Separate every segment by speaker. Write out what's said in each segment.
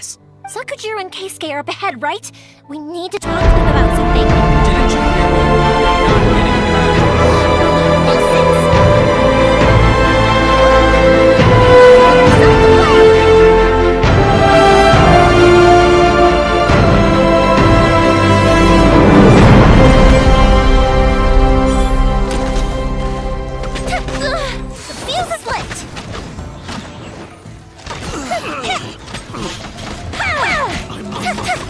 Speaker 1: us.
Speaker 2: Sakujiro and Keisuke are up ahead, right? We need to talk to them about something.
Speaker 1: Didn't you hear me? Not getting around.
Speaker 2: The fuse is lit! Fire hazard!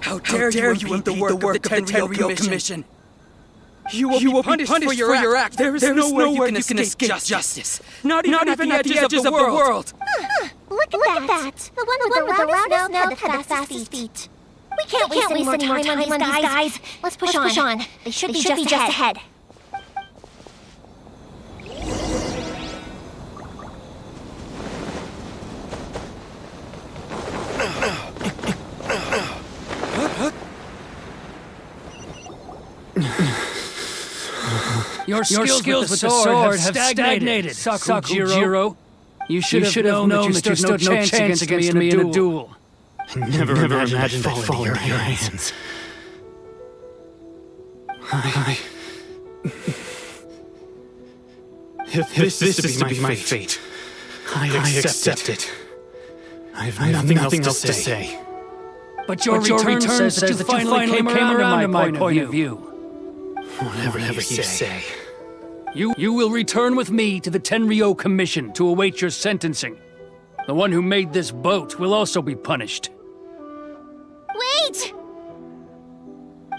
Speaker 1: How dare you impede the work of the Tenryou Commission? You will be punished for your act. There is no way you can escape justice. Not even at the edges of the world.
Speaker 2: Look at that! The one with the loudest mouth had the fastest feet. We can't waste any more time on these guys. Let's push on. They should be just ahead.
Speaker 3: Your skills with the sword have stagnated, Sakujiro. You should have known that you stood no chance against me in a duel.
Speaker 4: I never imagined I'd fall into your hands. If this is to be my fate, I accept it. I have nothing else to say.
Speaker 3: But your return says that you finally came around to my point of view.
Speaker 4: Whatever you say.
Speaker 3: You will return with me to the Tenryou Commission to await your sentencing. The one who made this boat will also be punished.
Speaker 2: Wait!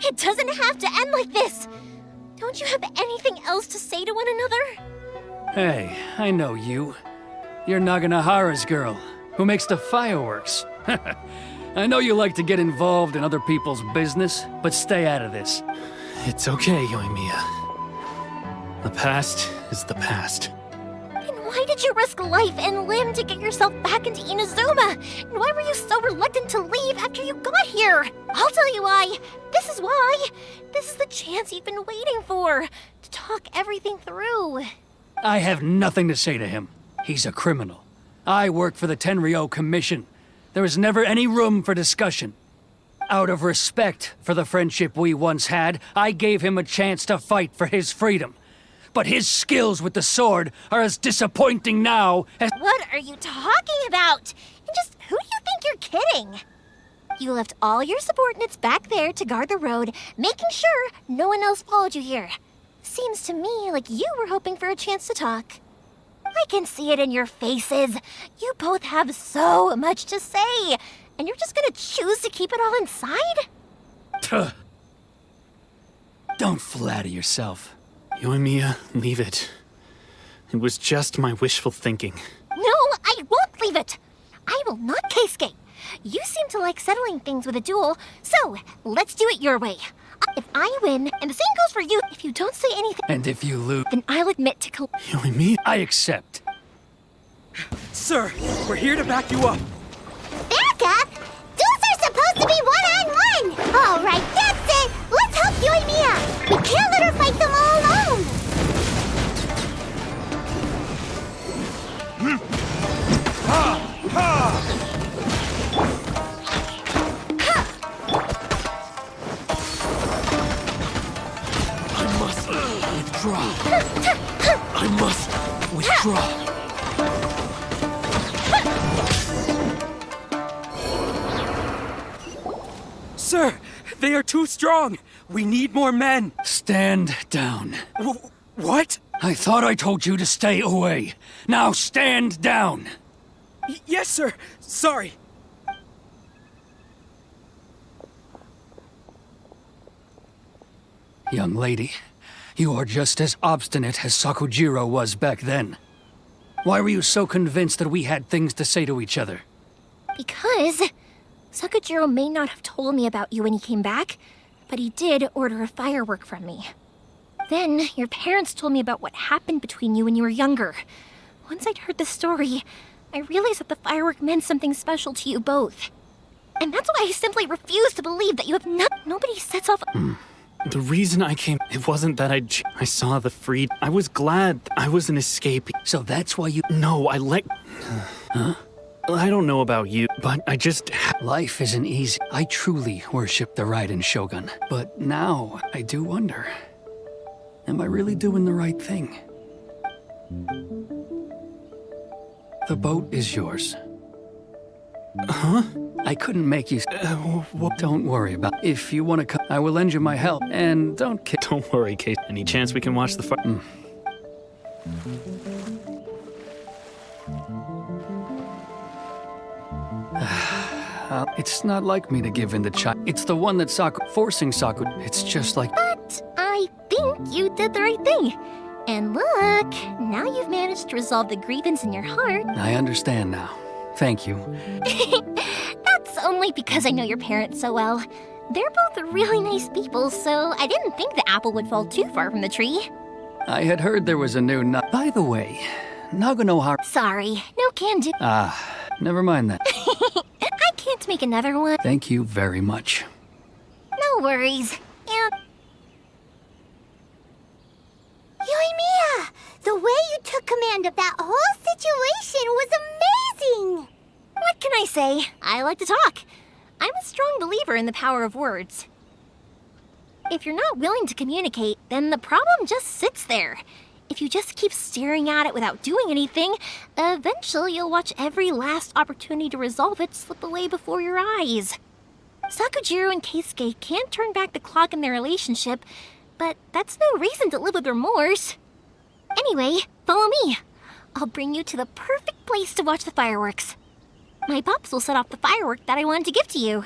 Speaker 2: It doesn't have to end like this! Don't you have anything else to say to one another?
Speaker 3: Hey, I know you. You're Naganohara's girl, who makes the fireworks. I know you like to get involved in other people's business, but stay out of this.
Speaker 4: It's okay, Yoimiya. The past is the past.
Speaker 2: And why did you risk life and limb to get yourself back into Inazuma? And why were you so reluctant to leave after you got here? I'll tell you why. This is why. This is the chance you've been waiting for, to talk everything through.
Speaker 3: I have nothing to say to him. He's a criminal. I work for the Tenryou Commission. There is never any room for discussion. Out of respect for the friendship we once had, I gave him a chance to fight for his freedom. But his skills with the sword are as disappointing now as—
Speaker 2: What are you talking about? And just who do you think you're kidding? You left all your subordinates back there to guard the road, making sure no one else followed you here. Seems to me like you were hoping for a chance to talk. I can see it in your faces. You both have so much to say, and you're just gonna choose to keep it all inside?
Speaker 3: Don't flatter yourself.
Speaker 4: Yoimiya, leave it. It was just my wishful thinking.
Speaker 2: No, I won't leave it. I will not, Keisuke. You seem to like settling things with a duel, so let's do it your way. If I win, and the same goes for you, if you don't say anything—
Speaker 3: And if you lose—
Speaker 2: then I'll admit to
Speaker 4: Yoimiya?
Speaker 3: I accept.
Speaker 1: Sir, we're here to back you up.
Speaker 2: Back up? Duels are supposed to be one-on-one! All right, that's it! Let's help Yoimiya! We can't let her fight them all alone!
Speaker 4: I must withdraw.
Speaker 1: Sir, they are too strong. We need more men.
Speaker 3: Stand down.
Speaker 1: What?
Speaker 3: I thought I told you to stay away. Now stand down.
Speaker 1: Yes, sir. Sorry.
Speaker 3: Young lady, you are just as obstinate as Sakujiro was back then. Why were you so convinced that we had things to say to each other?
Speaker 2: Because Sakujiro may not have told me about you when he came back, but he did order a firework from me. Then your parents told me about what happened between you when you were younger. Once I'd heard the story, I realized that the firework meant something special to you both. And that's why I simply refuse to believe that you have nobody sets off...
Speaker 4: The reason I came, it wasn't that I saw the freed. I was glad I was an escapee.
Speaker 3: So that's why you...
Speaker 4: No, I let...
Speaker 3: Huh?
Speaker 4: I don't know about you, but I just...
Speaker 3: Life isn't easy. I truly worship the Raiden Shogun. But now, I do wonder... Am I really doing the right thing? The boat is yours.
Speaker 4: Huh?
Speaker 3: I couldn't make you... Don't worry about it. If you want to come, I will lend you my help. And don't
Speaker 4: Don't worry, Kate. Any chance we can watch the fire...
Speaker 3: It's not like me to give in to child. It's the one that forcing Saku. It's just like...
Speaker 2: But I think you did the right thing. And look, now you've managed to resolve the grievance in your heart.
Speaker 3: I understand now. Thank you.
Speaker 2: That's only because I know your parents so well. They're both really nice people, so I didn't think the apple would fall too far from the tree.
Speaker 3: I had heard there was a new By the way, Naganohara...
Speaker 2: Sorry, no can do.
Speaker 3: Never mind that.
Speaker 2: I can't make another one.
Speaker 3: Thank you very much.
Speaker 2: No worries. And...
Speaker 5: Yoimiya! The way you took command of that whole situation was amazing!
Speaker 2: what can I say? I like to talk. I'm a strong believer in the power of words. If you're not willing to communicate, then the problem just sits there. If you just keep staring at it without doing anything, eventually you'll watch every last opportunity to resolve it slip away before your eyes. Sakujiro and Keisuke can't turn back the clock in their relationship, but that's no reason to live with remorse. Anyway, follow me. I'll bring you to the perfect place to watch the fireworks. My pops will set off the firework that I wanted to give to you.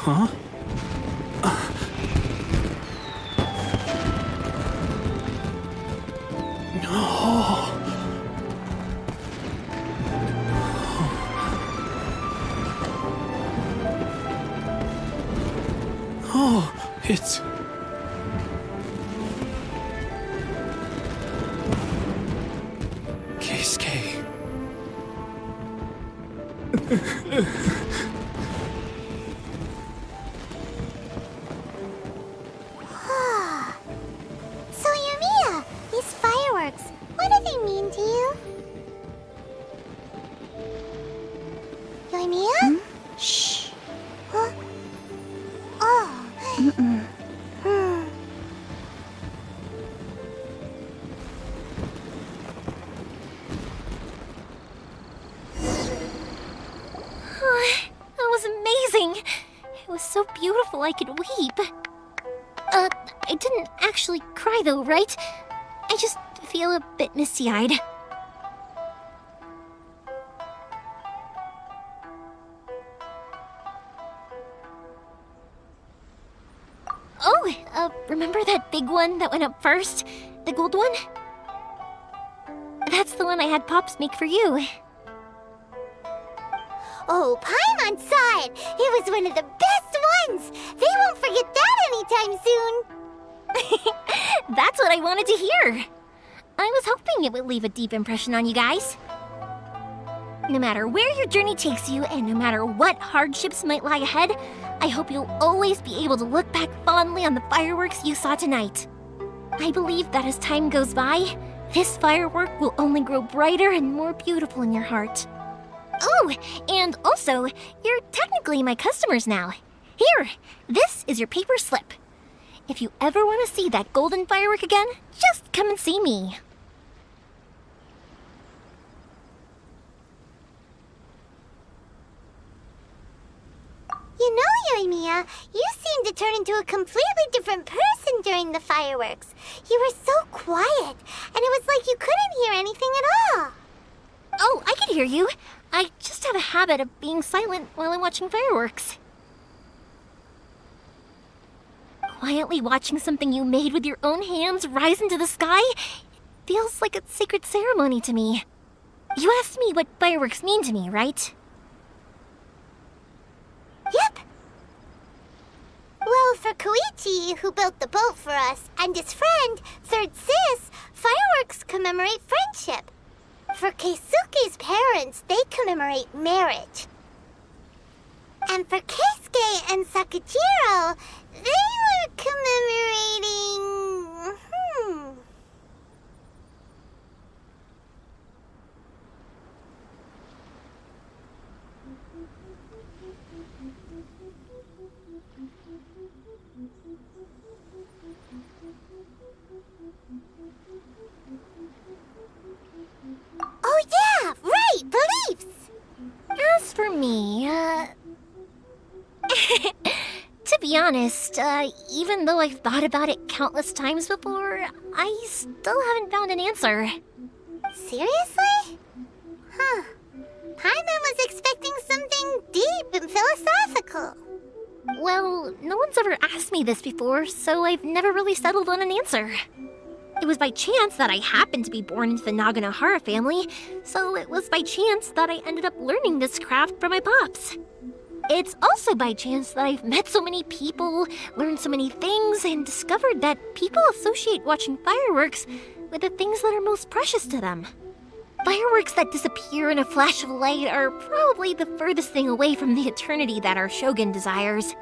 Speaker 4: Huh? Oh, it's... Keisuke.
Speaker 5: So, Yoimiya, these fireworks, what do they mean to you? Yoimiya?
Speaker 2: Shh.
Speaker 5: Huh? Oh.
Speaker 2: That was amazing. It was so beautiful I could weep. I didn't actually cry though, right? I just feel a bit misty-eyed. Oh, remember that big one that went up first? The gold one? That's the one I had Pops make for you.
Speaker 5: Oh, Paimon saw it! It was one of the best ones! They won't forget that anytime soon!
Speaker 2: That's what I wanted to hear. I was hoping it would leave a deep impression on you guys. No matter where your journey takes you, and no matter what hardships might lie ahead, I hope you'll always be able to look back fondly on the fireworks you saw tonight. I believe that as time goes by, this firework will only grow brighter and more beautiful in your heart. Oh, and also, you're technically my customers now. Here, this is your paper slip. If you ever want to see that golden firework again, just come and see me.
Speaker 5: You know, Yoimiya, you seemed to turn into a completely different person during the fireworks. You were so quiet, and it was like you couldn't hear anything at all.
Speaker 2: Oh, I can hear you. I just have a habit of being silent while I'm watching fireworks. Quietly watching something you made with your own hands rise into the sky feels like a sacred ceremony to me. You asked me what fireworks mean to me, right?
Speaker 5: Yep. Well, for Koichi, who built the boat for us, and his friend, Third Sis, fireworks commemorate friendship. For Keisuke's parents, they commemorate marriage. And for Keisuke and Sakujiro, they were commemorating... Oh yeah, right, beliefs!
Speaker 2: As for me, to be honest, even though I've thought about it countless times before, I still haven't found an answer.
Speaker 5: Seriously? Huh. Paimon was expecting something deep and philosophical.
Speaker 2: Well, no one's ever asked me this before, so I've never really settled on an answer. It was by chance that I happened to be born into the Naganohara family, so it was by chance that I ended up learning this craft from my pops. It's also by chance that I've met so many people, learned so many things, and discovered that people associate watching fireworks with the things that are most precious to them. Fireworks that disappear in a flash of light are probably the furthest thing away from the eternity that our shogun desires.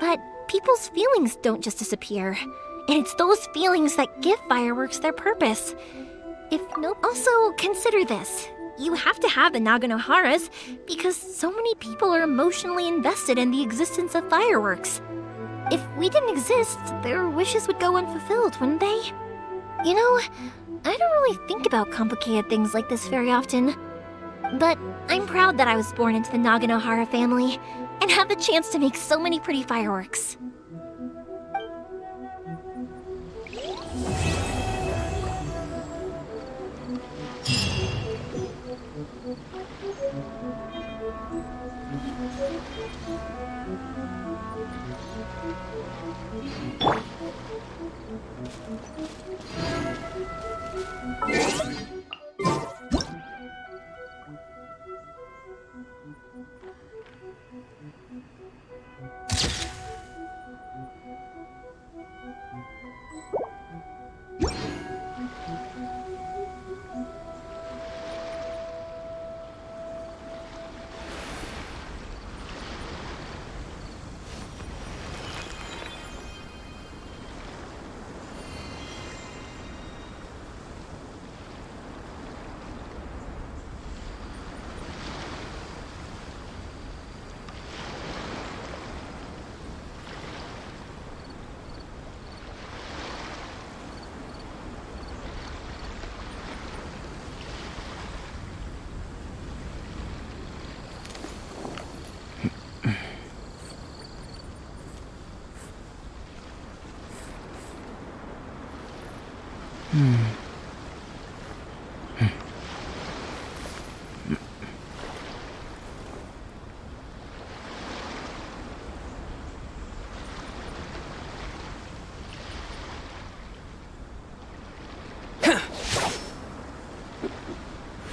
Speaker 2: But people's feelings don't just disappear. And it's those feelings that give fireworks their purpose. Also, consider this. You have to have the Naganoharas because so many people are emotionally invested in the existence of fireworks. If we didn't exist, their wishes would go unfulfilled, wouldn't they? You know, I don't really think about complicated things like this very often. But I'm proud that I was born into the Naganohara family and have the chance to make so many pretty fireworks.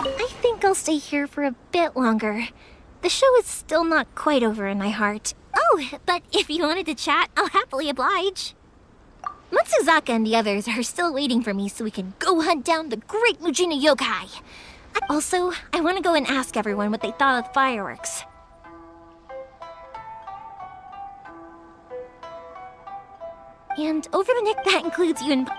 Speaker 2: I think I'll stay here for a bit longer. the show is still not quite over in my heart. Oh, but if you wanted to chat, I'll happily oblige. Matsuzaka and the others are still waiting for me so we can go hunt down the great Mujina yokai. Also, I want to go and ask everyone what they thought of the fireworks. And over the neck, that includes you and...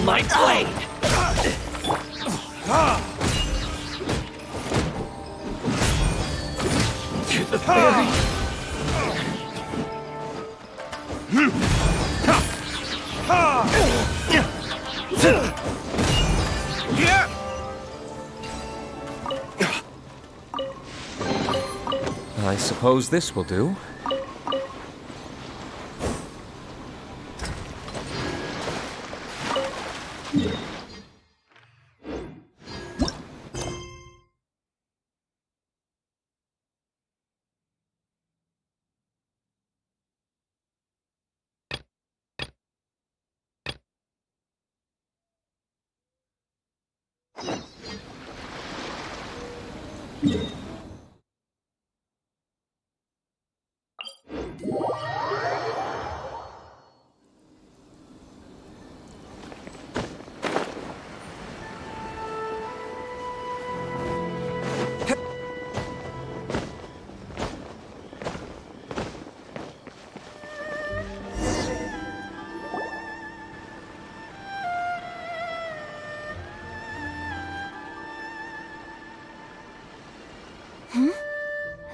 Speaker 1: My blade! To the very...
Speaker 6: I suppose this will do.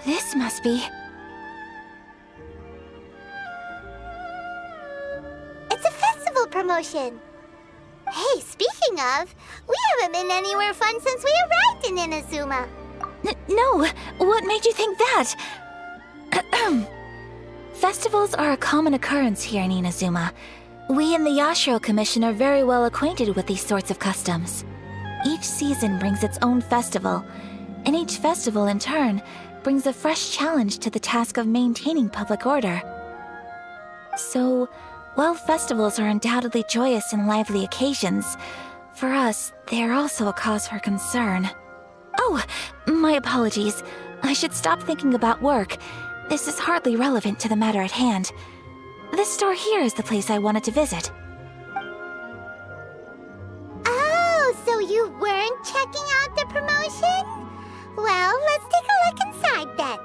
Speaker 2: This must be...
Speaker 5: It's a festival promotion. Hey, speaking of, we haven't been anywhere fun since we arrived in Inazuma.
Speaker 2: No, what made you think that? Festivals are a common occurrence here in Inazuma. We in the Yashiro Commission are very well acquainted with these sorts of customs. Each season brings its own festival, and each festival in turn brings a fresh challenge to the task of maintaining public order. So, while festivals are undoubtedly joyous and lively occasions, for us, they are also a cause for concern. Oh, my apologies. I should stop thinking about work. This is hardly relevant to the matter at hand. This store here is the place I wanted to visit.
Speaker 5: Oh, so you weren't checking out the promotion? Well, let's take a look inside then.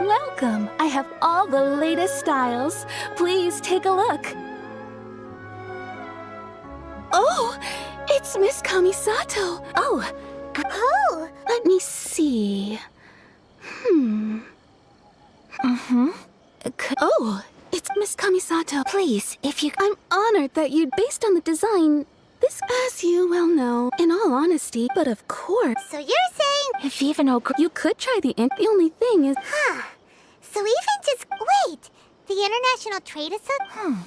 Speaker 7: Welcome! I have all the latest styles. Please take a look. Oh, it's Miss Kamisato.
Speaker 2: Oh,
Speaker 5: Oh,
Speaker 7: Let me see. Oh, it's Miss Kamisato.
Speaker 2: please, if you...
Speaker 7: I'm honored that you, based on the design, this, as you well know, in all honesty, but of course,
Speaker 5: so you're saying...
Speaker 2: If even
Speaker 7: you could try the ink. The only thing is,
Speaker 5: So even just... Wait! The International Trade Association...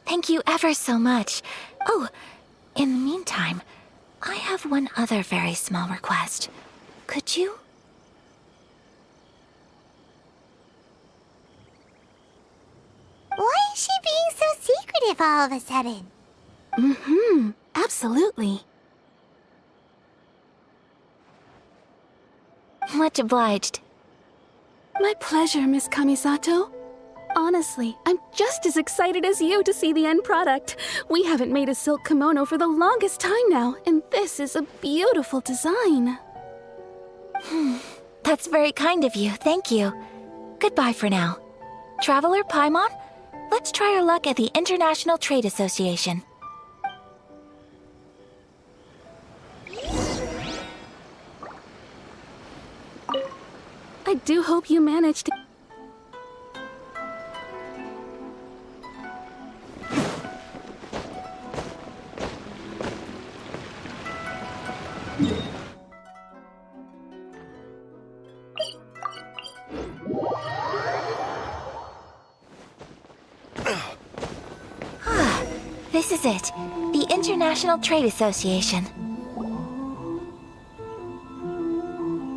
Speaker 2: Thank you ever so much. Oh, in the meantime, I have one other very small request. Could you?
Speaker 5: Why is she being so secretive all of a sudden?
Speaker 7: absolutely.
Speaker 2: Much obliged.
Speaker 7: My pleasure, Miss Kamisato. Honestly, I'm just as excited as you to see the end product. We haven't made a silk kimono for the longest time now, and this is a beautiful design.
Speaker 2: That's very kind of you, thank you. Goodbye for now. Traveler Paimon, let's try our luck at the International Trade Association.
Speaker 7: I do hope you managed to...
Speaker 2: This is it. The International Trade Association.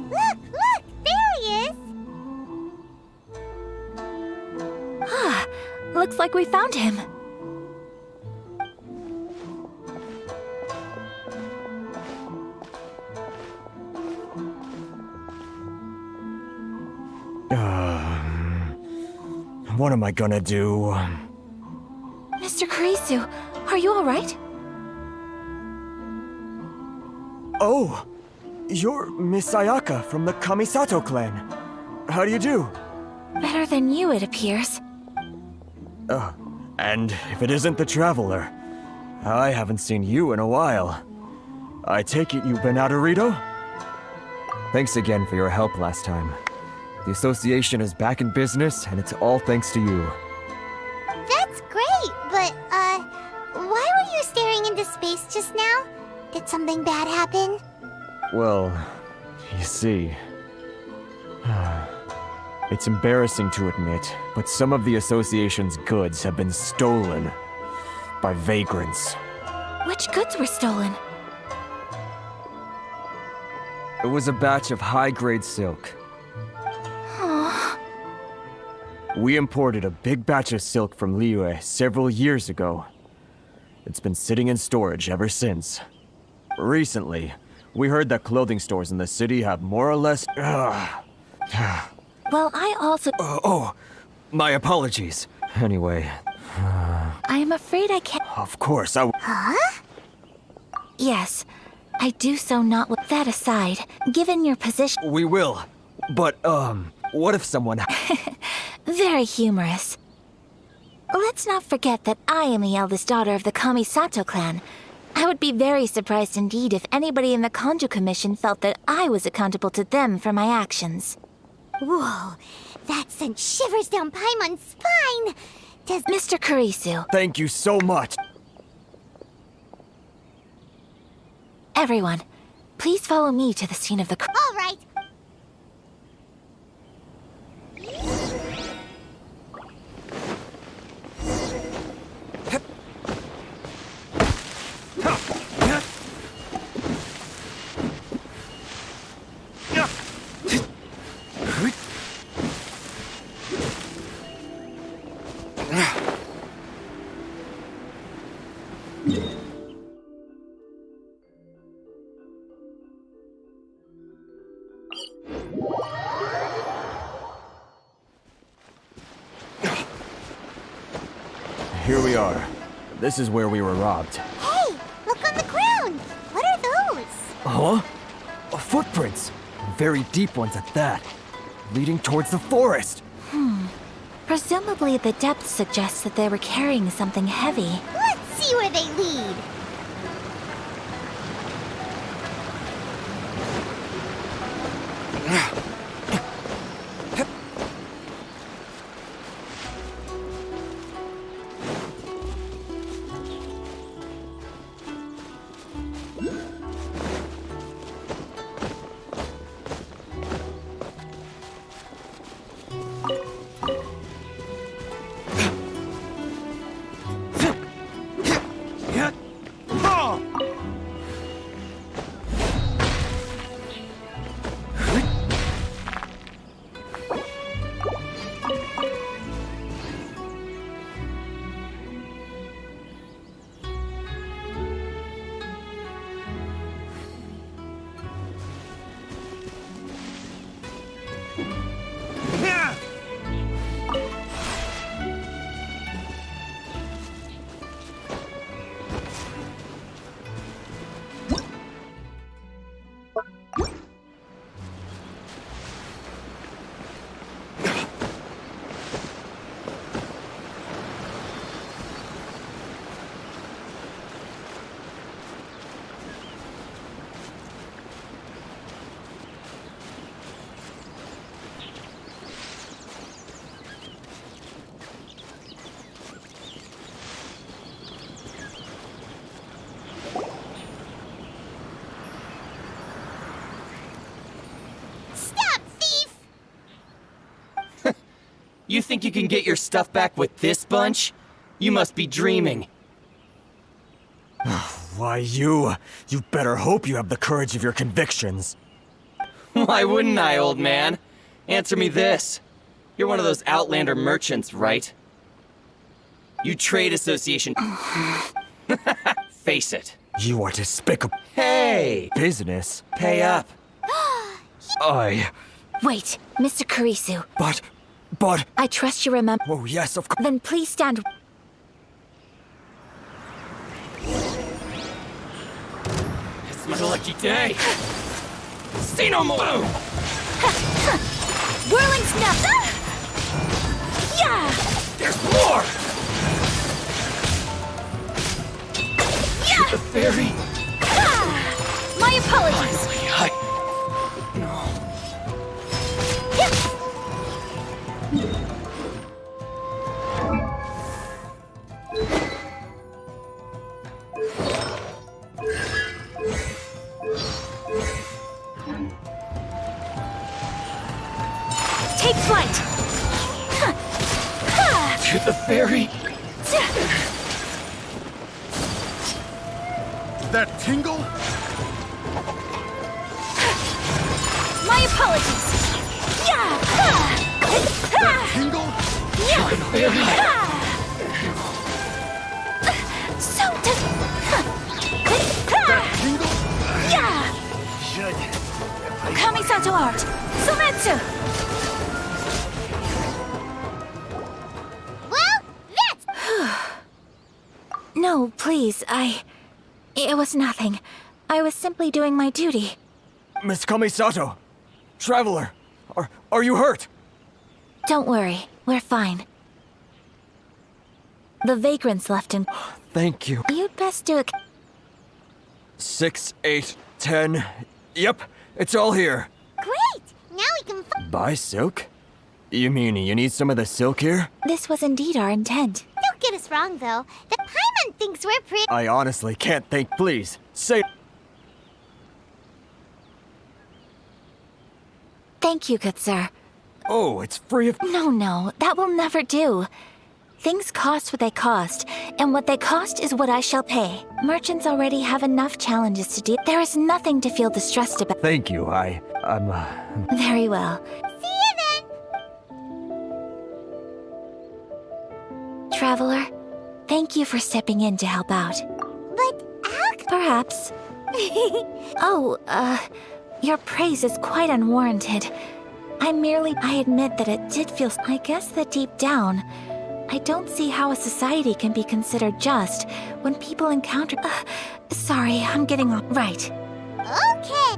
Speaker 5: Look! Look! There he is!
Speaker 2: Looks like we found him.
Speaker 8: What am I gonna do?
Speaker 2: Mr. Kurisu, are you all right?
Speaker 8: Oh! You're Miss Ayaka from the Kamisato clan. How do you do?
Speaker 2: Better than you, it appears.
Speaker 8: And if it isn't the Traveler, I haven't seen you in a while. I take it you've been out of Rito? Thanks again for your help last time. The association is back in business, and it's all thanks to you.
Speaker 5: That's great, but, why were you staring into space just now? Did something bad happen?
Speaker 8: Well, you see... It's embarrassing to admit, but some of the association's goods have been stolen by vagrants.
Speaker 2: Which goods were stolen?
Speaker 8: It was a batch of high-grade silk. We imported a big batch of silk from Liyue several years ago. It's been sitting in storage ever since. Recently, we heard that clothing stores in the city have more or less...
Speaker 2: Well, I also...
Speaker 8: my apologies. Anyway...
Speaker 2: I am afraid I can't...
Speaker 8: Of course,
Speaker 2: Yes, I do so not with that aside. Given your position...
Speaker 8: We will. But, what if someone...
Speaker 2: Very humorous. Let's not forget that I am the eldest daughter of the Kamisato clan. I would be very surprised indeed if anybody in the Kanjo Commission felt that I was accountable to them for my actions.
Speaker 5: Whoa, that sent shivers down Paimon's spine! Does
Speaker 2: Mr. Kurisu,
Speaker 8: Thank you so much.
Speaker 2: everyone, please follow me to the scene of the
Speaker 5: All right!
Speaker 8: Here we are. This is where we were robbed.
Speaker 5: Hey, look on the ground! What are those?
Speaker 8: Huh? Footprints! Very deep ones at that. Leading towards the forest.
Speaker 2: Presumably the depth suggests that they were carrying something heavy.
Speaker 5: Let's see where they lead.
Speaker 1: You think you can get your stuff back with this bunch? You must be dreaming.
Speaker 8: Why, you better hope you have the courage of your convictions.
Speaker 1: Why wouldn't I, old man? Answer me this. You're one of those Outlander merchants, right? You trade association... Face it.
Speaker 8: You are despicable.
Speaker 1: Hey!
Speaker 8: Business?
Speaker 1: Pay up.
Speaker 2: Wait, Mr. Kurisu.
Speaker 8: But...
Speaker 2: I trust you remember.
Speaker 8: Oh, yes, of course.
Speaker 2: Then please stand.
Speaker 1: It's my lucky day. See no more!
Speaker 2: Whirling snap! Yeah!
Speaker 1: There's more!
Speaker 2: Yeah!
Speaker 1: The fairy!
Speaker 2: My apologies!
Speaker 1: Finally,
Speaker 2: Take flight!
Speaker 1: To the fairy!
Speaker 9: That tingle?
Speaker 2: My apologies! Yeah!
Speaker 9: That tingle?
Speaker 2: So
Speaker 9: That tingle?
Speaker 2: Yeah!
Speaker 9: Should.
Speaker 2: Kamisato art! Sometsu!
Speaker 5: Well, that's...
Speaker 2: No, please, It was nothing. I was simply doing my duty.
Speaker 8: Miss Kamisato! Traveler! Are you hurt?
Speaker 2: Don't worry, we're fine. The vagrants left in...
Speaker 8: Thank you.
Speaker 2: You'd best do it.
Speaker 8: 6, 8, 10... Yep, it's all here.
Speaker 5: Great! Now we can...
Speaker 8: Buy silk? You mean you need some of the silk here?
Speaker 2: This was indeed our intent.
Speaker 5: Don't get us wrong, though. The Paimon thinks we're pretty...
Speaker 8: I honestly can't think. Please, say...
Speaker 2: Thank you, good sir.
Speaker 8: Oh, it's free of...
Speaker 2: No, that will never do. Things cost what they cost, and what they cost is what I shall pay. Merchants already have enough challenges to deal. There is nothing to feel distressed about.
Speaker 8: Thank you, I'm...
Speaker 2: Very well.
Speaker 5: See you then!
Speaker 2: Traveler, thank you for stepping in to help out.
Speaker 5: But how...
Speaker 2: Perhaps. Your praise is quite unwarranted. I admit that it did feel... I guess that deep down, I don't see how a society can be considered just when people encounter... sorry, I'm getting off... Right.
Speaker 5: Okay.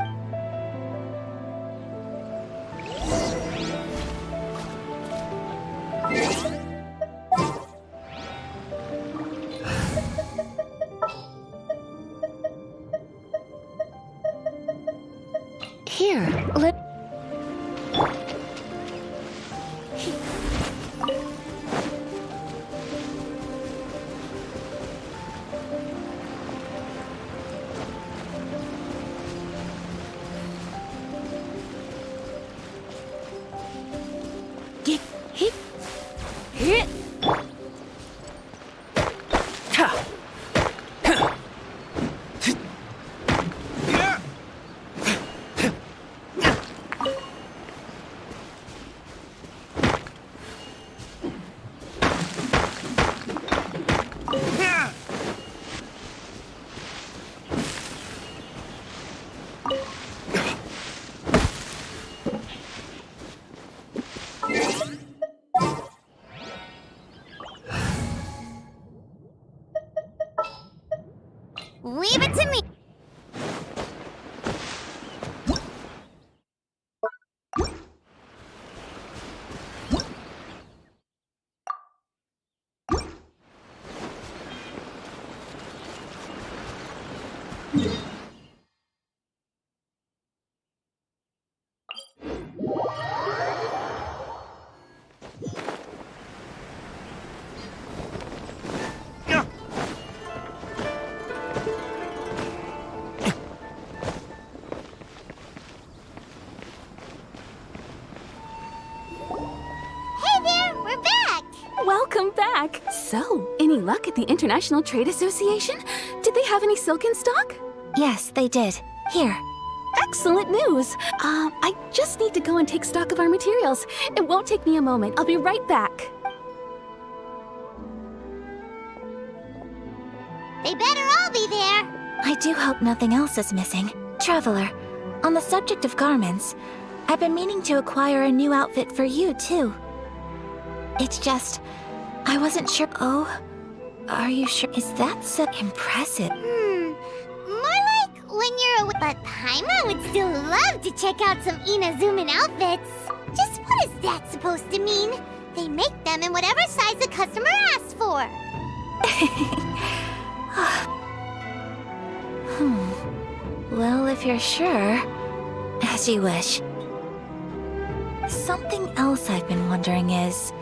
Speaker 2: Here, let...
Speaker 5: Leave it to me.
Speaker 7: Welcome back. So, any luck at the International Trade Association? Did they have any silk in stock?
Speaker 2: Yes, they did. Here.
Speaker 7: Excellent news. I just need to go and take stock of our materials. It won't take me a moment. I'll be right back.
Speaker 5: They better all be there.
Speaker 2: I do hope nothing else is missing. Traveler, on the subject of garments, I've been meaning to acquire a new outfit for you, too. It's just, I wasn't sure. Oh, are you sure? Is that so impressive?
Speaker 5: More like when you're away. But Paimon would still love to check out some Inazuman outfits. Just what is that supposed to mean? They make them in whatever size the customer asks for.
Speaker 2: Well, if you're sure, as you wish. Something else I've been wondering is,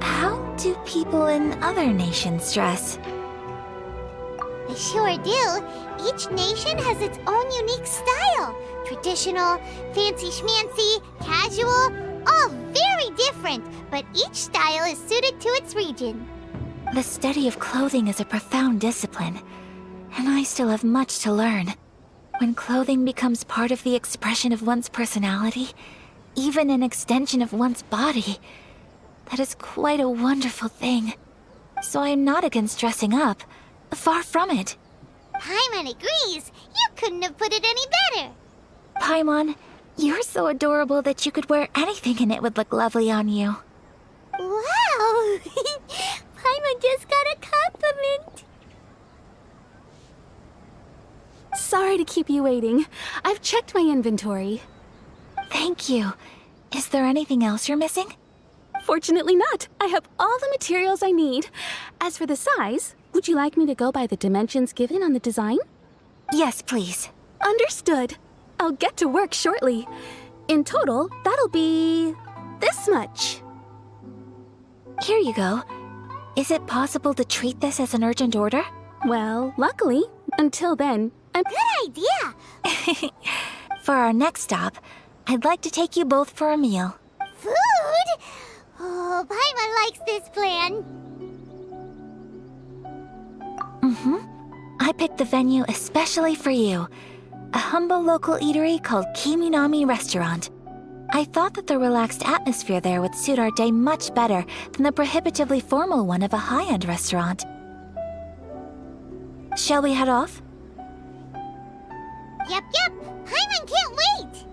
Speaker 2: how do people in other nations dress?
Speaker 5: They sure do. Each nation has its own unique style. Traditional, fancy schmancy, casual, all very different, but each style is suited to its region.
Speaker 2: The study of clothing is a profound discipline, and I still have much to learn. When clothing becomes part of the expression of one's personality, even an extension of one's body, that is quite a wonderful thing. So I am not against dressing up. Far from it.
Speaker 5: Paimon agrees. You couldn't have put it any better.
Speaker 2: Paimon, you're so adorable that you could wear anything and it would look lovely on you.
Speaker 5: Wow! Paimon just got a compliment.
Speaker 7: Sorry to keep you waiting. I've checked my inventory.
Speaker 2: Thank you. Is there anything else you're missing?
Speaker 7: Fortunately not. I have all the materials I need. As for the size, would you like me to go by the dimensions given on the design?
Speaker 2: Yes, please.
Speaker 7: Understood. I'll get to work shortly. In total, that'll be this much.
Speaker 2: Here you go. Is it possible to treat this as an urgent order?
Speaker 7: Well, luckily, until then, I'm...
Speaker 5: Good idea.
Speaker 2: For our next stop, I'd like to take you both for a meal.
Speaker 5: Food? Oh, Paimon likes this plan.
Speaker 2: I picked the venue especially for you. A humble local eatery called Kiminami Restaurant. I thought that the relaxed atmosphere there would suit our day much better than the prohibitively formal one of a high-end restaurant. Shall we head off?
Speaker 5: Yep. Paimon can't wait.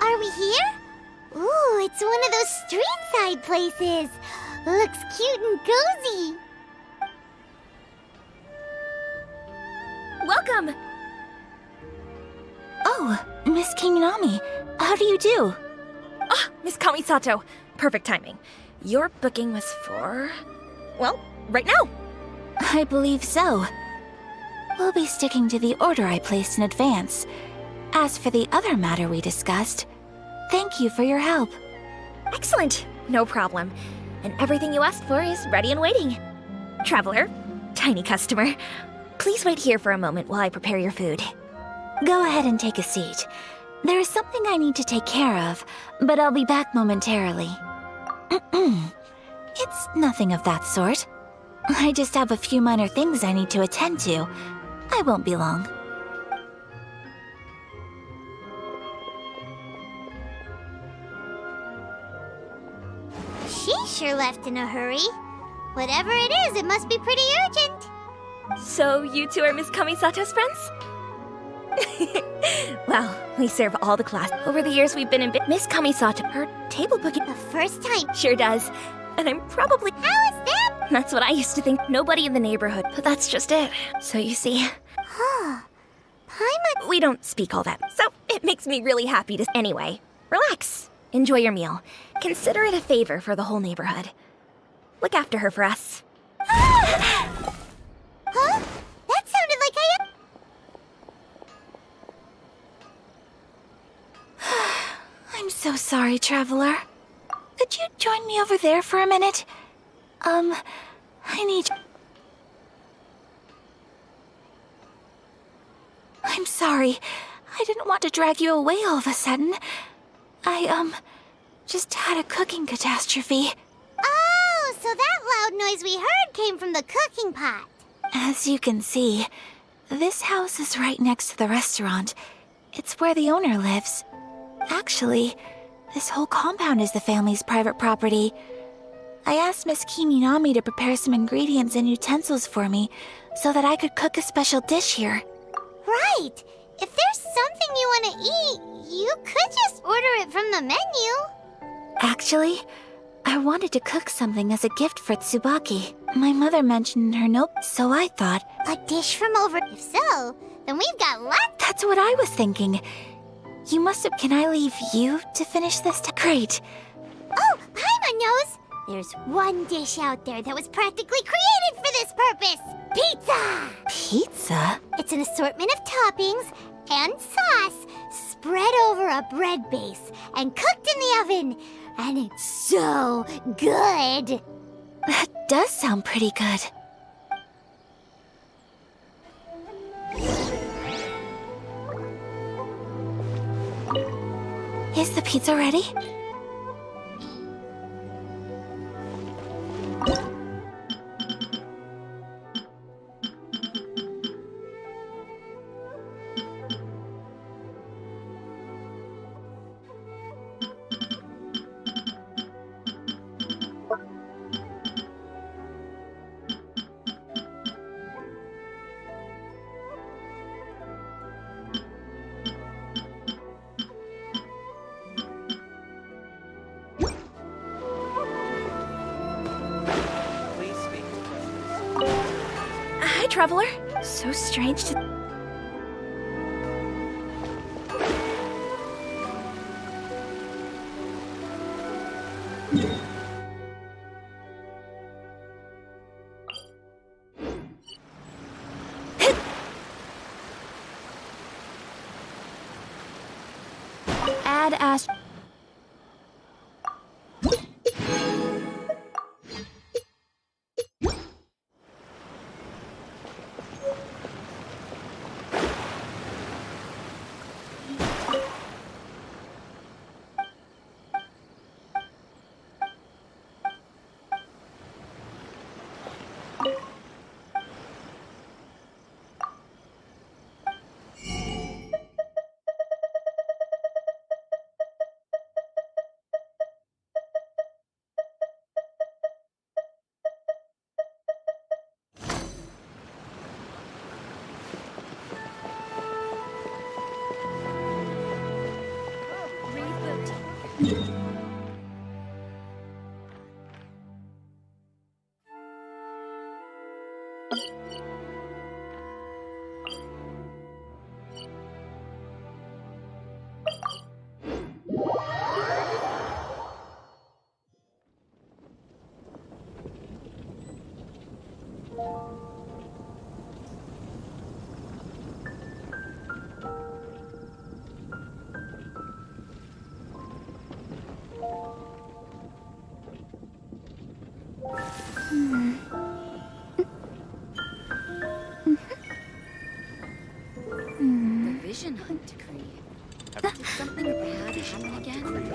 Speaker 5: Are we here? Ooh, it's one of those street-side places. Looks cute and cozy.
Speaker 2: Welcome! Oh, Miss Kiminami, how do you do?
Speaker 10: Ah, Miss Kamisato. Perfect timing. Your booking was for... well, right now.
Speaker 2: I believe so. We'll be sticking to the order I placed in advance. As for the other matter we discussed, thank you for your help.
Speaker 10: Excellent. No problem. And everything you asked for is ready and waiting. Traveler, tiny customer, please wait here for a moment while I prepare your food.
Speaker 2: Go ahead and take a seat. There is something I need to take care of, but I'll be back momentarily. It's nothing of that sort. I just have a few minor things I need to attend to. I won't be long.
Speaker 5: She sure left in a hurry. Whatever it is, it must be pretty urgent.
Speaker 10: So you two are Miss Kamisato's friends? Well, we serve all the class. Over the years we've been in Miss Kamisato, her table book
Speaker 5: The first time.
Speaker 10: sure does. And I'm probably...
Speaker 5: How is that?
Speaker 10: That's what I used to think. Nobody in the neighborhood, but that's just it. So you see,
Speaker 5: Paimon.
Speaker 10: we don't speak all that. So it makes me really happy to... Anyway, relax. Enjoy your meal. Consider it a favor for the whole neighborhood. Look after her for us.
Speaker 5: Huh? That sounded like
Speaker 7: I'm so sorry, Traveler. Could you join me over there for a minute? I need... I'm sorry. I didn't want to drag you away all of a sudden. I, just had a cooking catastrophe.
Speaker 5: Oh, so that loud noise we heard came from the cooking pot.
Speaker 7: As you can see, this house is right next to the restaurant. It's where the owner lives. Actually, this whole compound is the family's private property. I asked Miss Kiminami to prepare some ingredients and utensils for me so that I could cook a special dish here.
Speaker 5: Right. If there's something you want to eat, you could just order it from the menu.
Speaker 7: Actually, I wanted to cook something as a gift for Tsubaki. My mother mentioned in her note, so I thought...
Speaker 5: A dish from over... If so, then we've got lots...
Speaker 7: That's what I was thinking. You must have... Can I leave you to finish this? Great.
Speaker 5: Oh, Paimon knows! There's one dish out there that was practically created for this purpose! Pizza!
Speaker 7: Pizza?
Speaker 5: It's an assortment of toppings and sauce spread over a bread base and cooked in the oven. And it's so good!
Speaker 7: That does sound pretty good. Is the pizza ready? Hi, Traveler. So strange to... Add as...
Speaker 11: Vision hunt decree. Did something bad happen again?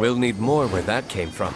Speaker 6: We'll need more where that came from.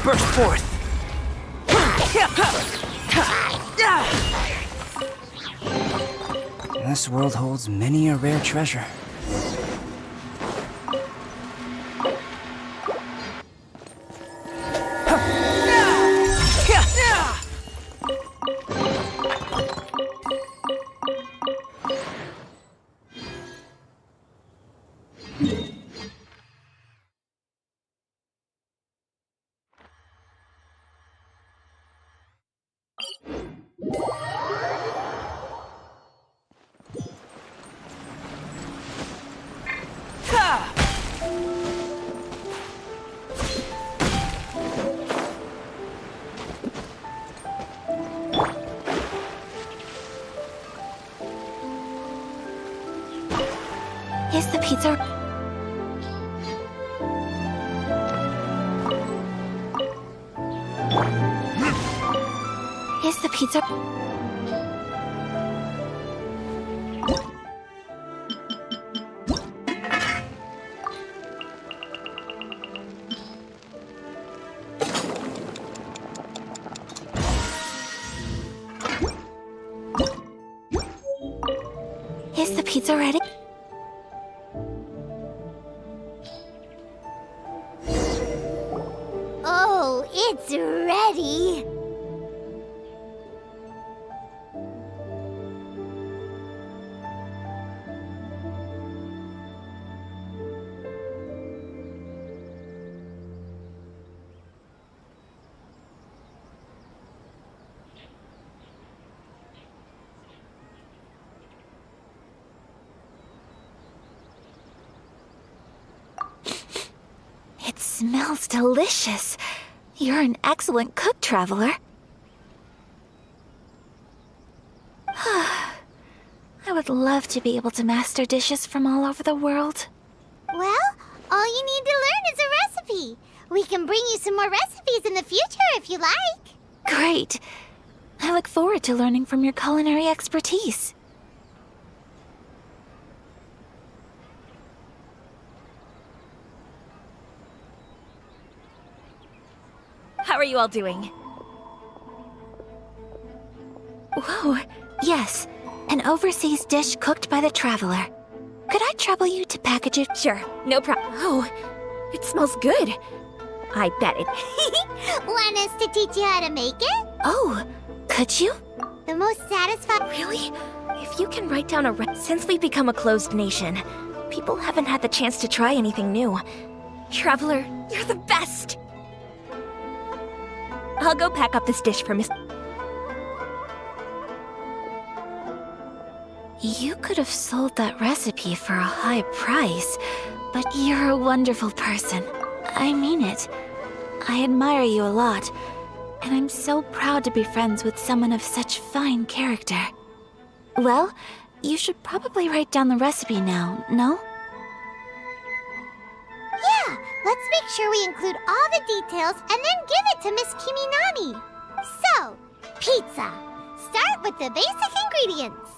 Speaker 1: Burst forth! This world holds many a rare treasure.
Speaker 7: Is the pizza... Is the pizza... Is the pizza ready?
Speaker 5: Oh, it's ready.
Speaker 7: It smells delicious. You're an excellent cook, Traveler. I would love to be able to master dishes from all over the world.
Speaker 5: Well, all you need to learn is a recipe. We can bring you some more recipes in the future if you like.
Speaker 7: Great. I look forward to learning from your culinary expertise.
Speaker 10: How are you all doing?
Speaker 7: Whoa, yes. An overseas dish cooked by the Traveler. Could I trouble you to package it?
Speaker 10: Sure, no problem. Oh, it smells good. I bet it.
Speaker 5: Want us to teach you how to make it?
Speaker 7: Oh, could you?
Speaker 5: The most satisfying...
Speaker 10: Really? If you can write down Since we've become a closed nation, people haven't had the chance to try anything new. Traveler, you're the best! I'll go pack up this dish for Miss...
Speaker 7: You could have sold that recipe for a high price, but you're a wonderful person. I mean it. I admire you a lot, and I'm so proud to be friends with someone of such fine character. Well, you should probably write down the recipe now, no?
Speaker 5: Yeah, let's make sure we include all the details and then give it to Miss Kiminami. So, pizza. Start with the basic ingredients.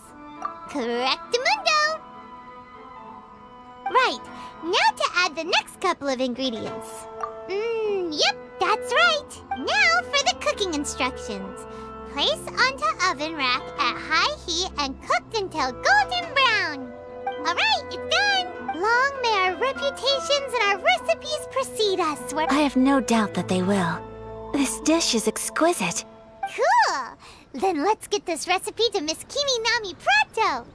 Speaker 5: Correctamundo! Right, now to add the next couple of ingredients. Yep, that's right. Now for the cooking instructions. Place onto oven rack at high heat and cooked until golden brown. Alright, it's done! Long may our reputations and our recipes precede us.
Speaker 7: I have no doubt that they will. This dish is exquisite.
Speaker 5: Cool! Then let's get this recipe to Miss Kiminami pronto!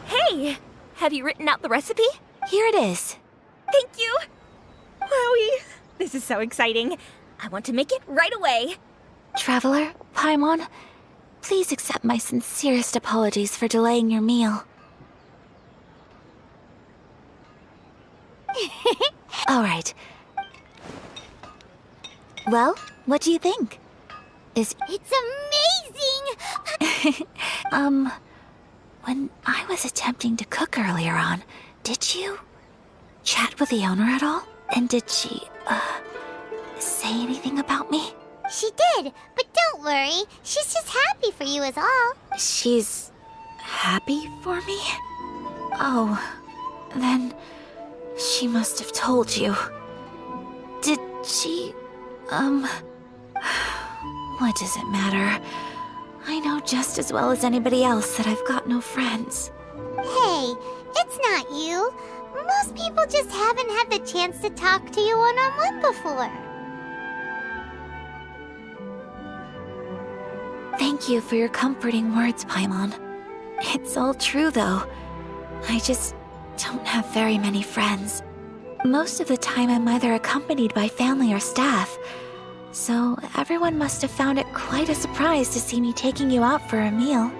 Speaker 10: Hey! Have you written out the recipe?
Speaker 7: Here it is.
Speaker 10: Thank you! Wowie! This is so exciting. I want to make it right away.
Speaker 7: Traveler, Paimon, please accept my sincerest apologies for delaying your meal. All right. Well, what do you think?
Speaker 5: It's amazing!
Speaker 7: When I was attempting to cook earlier on, did you chat with the owner at all? And did she, say anything about me?
Speaker 5: She did, but don't worry. She's just happy for you is all.
Speaker 7: She's happy for me? Oh, then she must have told you. Did she, what does it matter? I know just as well as anybody else that I've got no friends.
Speaker 5: Hey, it's not you. Most people just haven't had the chance to talk to you one-on-one before.
Speaker 7: Thank you for your comforting words, Paimon. It's all true, though. I just don't have very many friends. Most of the time I'm either accompanied by family or staff, so everyone must have found it quite a surprise to see me taking you out for a meal.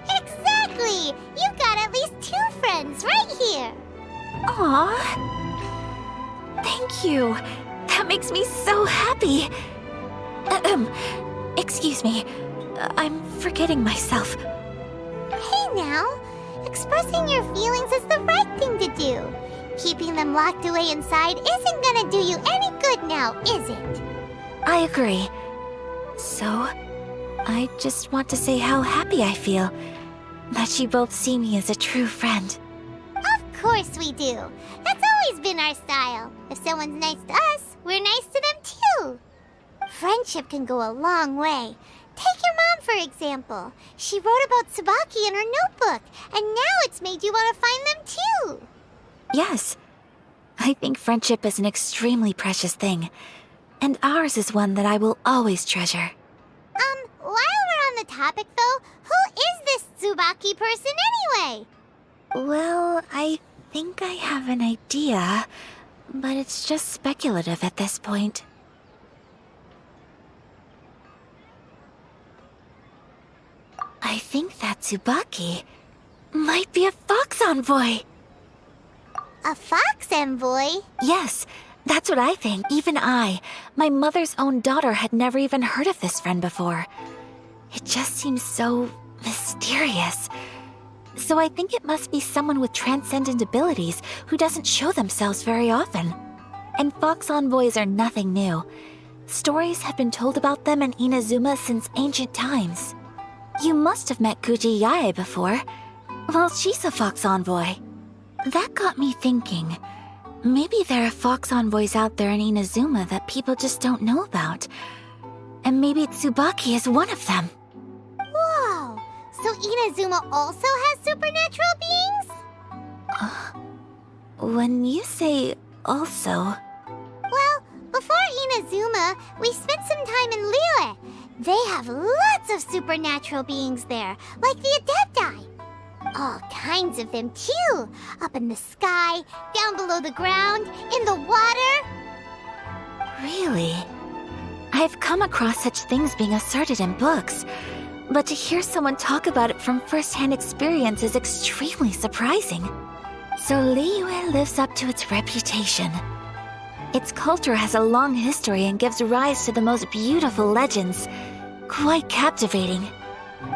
Speaker 5: Exactly! You've got at least 2 friends right here!
Speaker 7: Aww.
Speaker 10: Thank you. That makes me so happy. Excuse me. I'm forgetting myself.
Speaker 5: Hey now, expressing your feelings is the right thing to do. Keeping them locked away inside isn't gonna do you any good now, is it?
Speaker 10: I agree. So, I just want to say how happy I feel that you both see me as a true friend.
Speaker 5: Of course we do. That's always been our style. If someone's nice to us, we're nice to them too. Friendship can go a long way. Take your mom, for example. She wrote about Tsubaki in her notebook, and now it's made you want to find them too.
Speaker 10: Yes. I think friendship is an extremely precious thing, and ours is one that I will always treasure.
Speaker 5: While we're on the topic though, who is this Tsubaki person anyway?
Speaker 10: Well, I think I have an idea, but it's just speculative at this point. I think that Tsubaki might be a fox envoy.
Speaker 5: A fox envoy?
Speaker 10: Yes, that's what I think. Even I, my mother's own daughter, had never even heard of this friend before. It just seems so mysterious. So I think it must be someone with transcendent abilities who doesn't show themselves very often. And fox envoys are nothing new. Stories have been told about them in Inazuma since ancient times. You must have met Kuji Yae before. Well, she's a fox envoy. That got me thinking. Maybe there are fox envoys out there in Inazuma that people just don't know about. And maybe Tsubaki is one of them.
Speaker 5: Whoa! So Inazuma also has supernatural beings?
Speaker 10: When you say also...
Speaker 5: Well, before Inazuma, we spent some time in Liyue. They have lots of supernatural beings there, like the Adepti. All kinds of them too. Up in the sky, down below the ground, in the water.
Speaker 10: Really? I've come across such things being asserted in books, but to hear someone talk about it from first-hand experience is extremely surprising. So Liyue lives up to its reputation. Its culture has a long history and gives rise to the most beautiful legends. Quite captivating.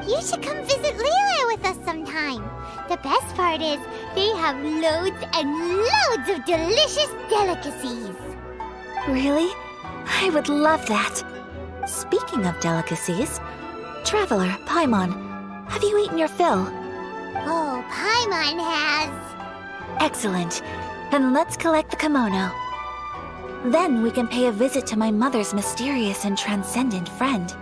Speaker 5: You should come visit Liyue with us sometime. The best part is, they have loads and loads of delicious delicacies.
Speaker 10: Really? I would love that. Speaking of delicacies, Traveler, Paimon, have you eaten your fill?
Speaker 5: Oh, Paimon has.
Speaker 10: Excellent. Then let's collect the kimono. Then we can pay a visit to my mother's mysterious and transcendent friend.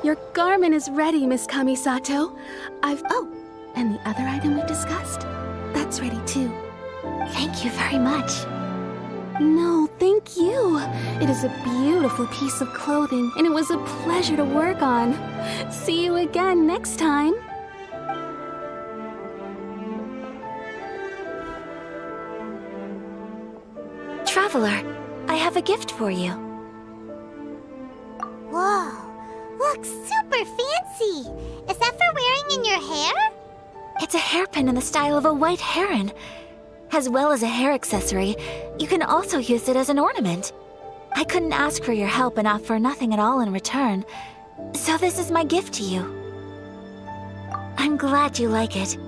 Speaker 7: Your garment is ready, Miss Kamisato. Oh, and the other item we discussed? That's ready too.
Speaker 10: Thank you very much.
Speaker 7: No, thank you. It is a beautiful piece of clothing, and it was a pleasure to work on. See you again next time.
Speaker 10: Traveler, I have a gift for you.
Speaker 5: Whoa, looks super fancy. Is that for wearing in your hair?
Speaker 10: It's a hairpin in the style of a white heron. As well as a hair accessory, you can also use it as an ornament. I couldn't ask for your help and offer nothing at all in return, so this is my gift to you. I'm glad you like it.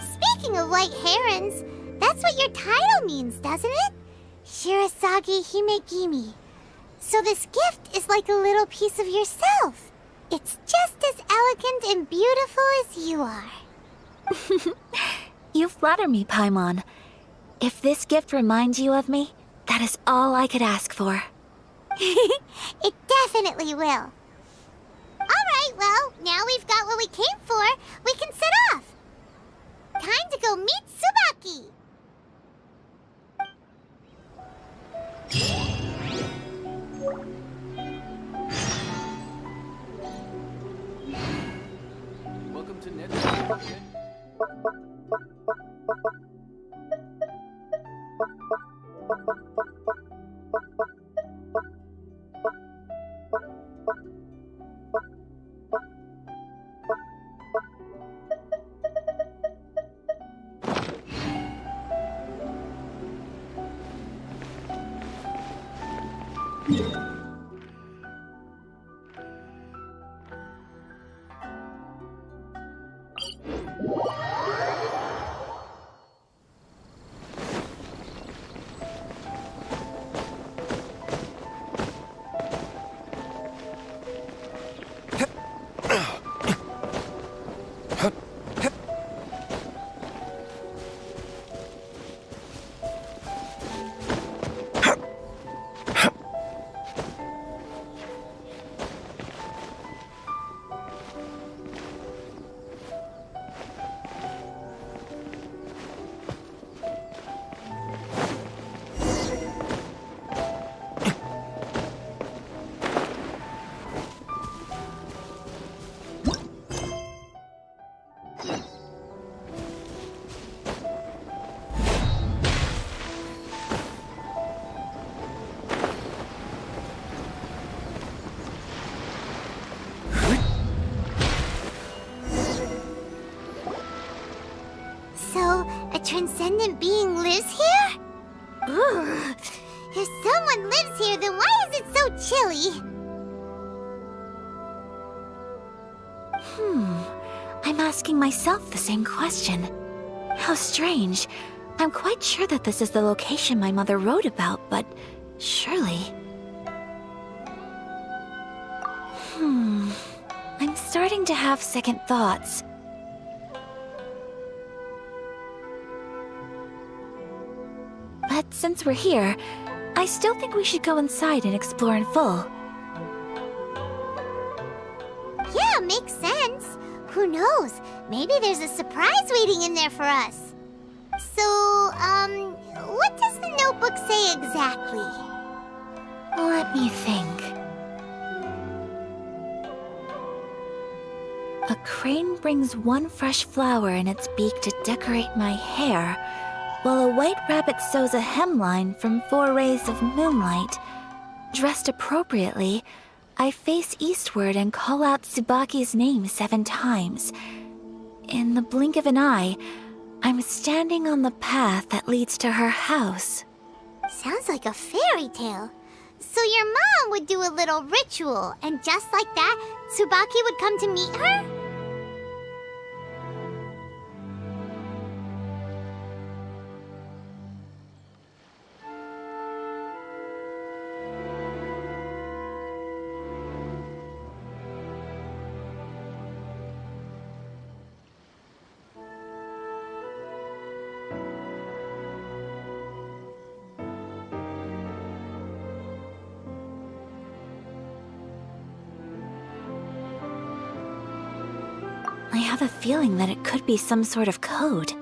Speaker 5: Speaking of white herons, that's what your title means, doesn't it? Shirasagi Himegimi. So this gift is like a little piece of yourself. It's just as elegant and beautiful as you are.
Speaker 10: You flatter me, Paimon. If this gift reminds you of me, that is all I could ask for.
Speaker 5: It definitely will. Alright, well, now we've got what we came for, we can set off. Time to go meet Tsubaki.
Speaker 1: Welcome to Netflix.
Speaker 5: Transcendent being lives here? Ugh. If someone lives here, then why is it so chilly?
Speaker 10: I'm asking myself the same question. How strange. I'm quite sure that this is the location my mother wrote about, but surely... I'm starting to have second thoughts. But since we're here, I still think we should go inside and explore in full.
Speaker 5: Yeah, makes sense. Who knows? Maybe there's a surprise waiting in there for us. So, what does the notebook say exactly?
Speaker 10: Let me think. A crane brings one fresh flower in its beak to decorate my hair, while a white rabbit sews a hemline from 4 rays of moonlight. Dressed appropriately, I face eastward and call out Tsubaki's name 7 times. In the blink of an eye, I'm standing on the path that leads to her house.
Speaker 5: Sounds like a fairy tale. So your mom would do a little ritual, and just like that, Tsubaki would come to meet her?
Speaker 10: have a feeling that it could be some sort of code.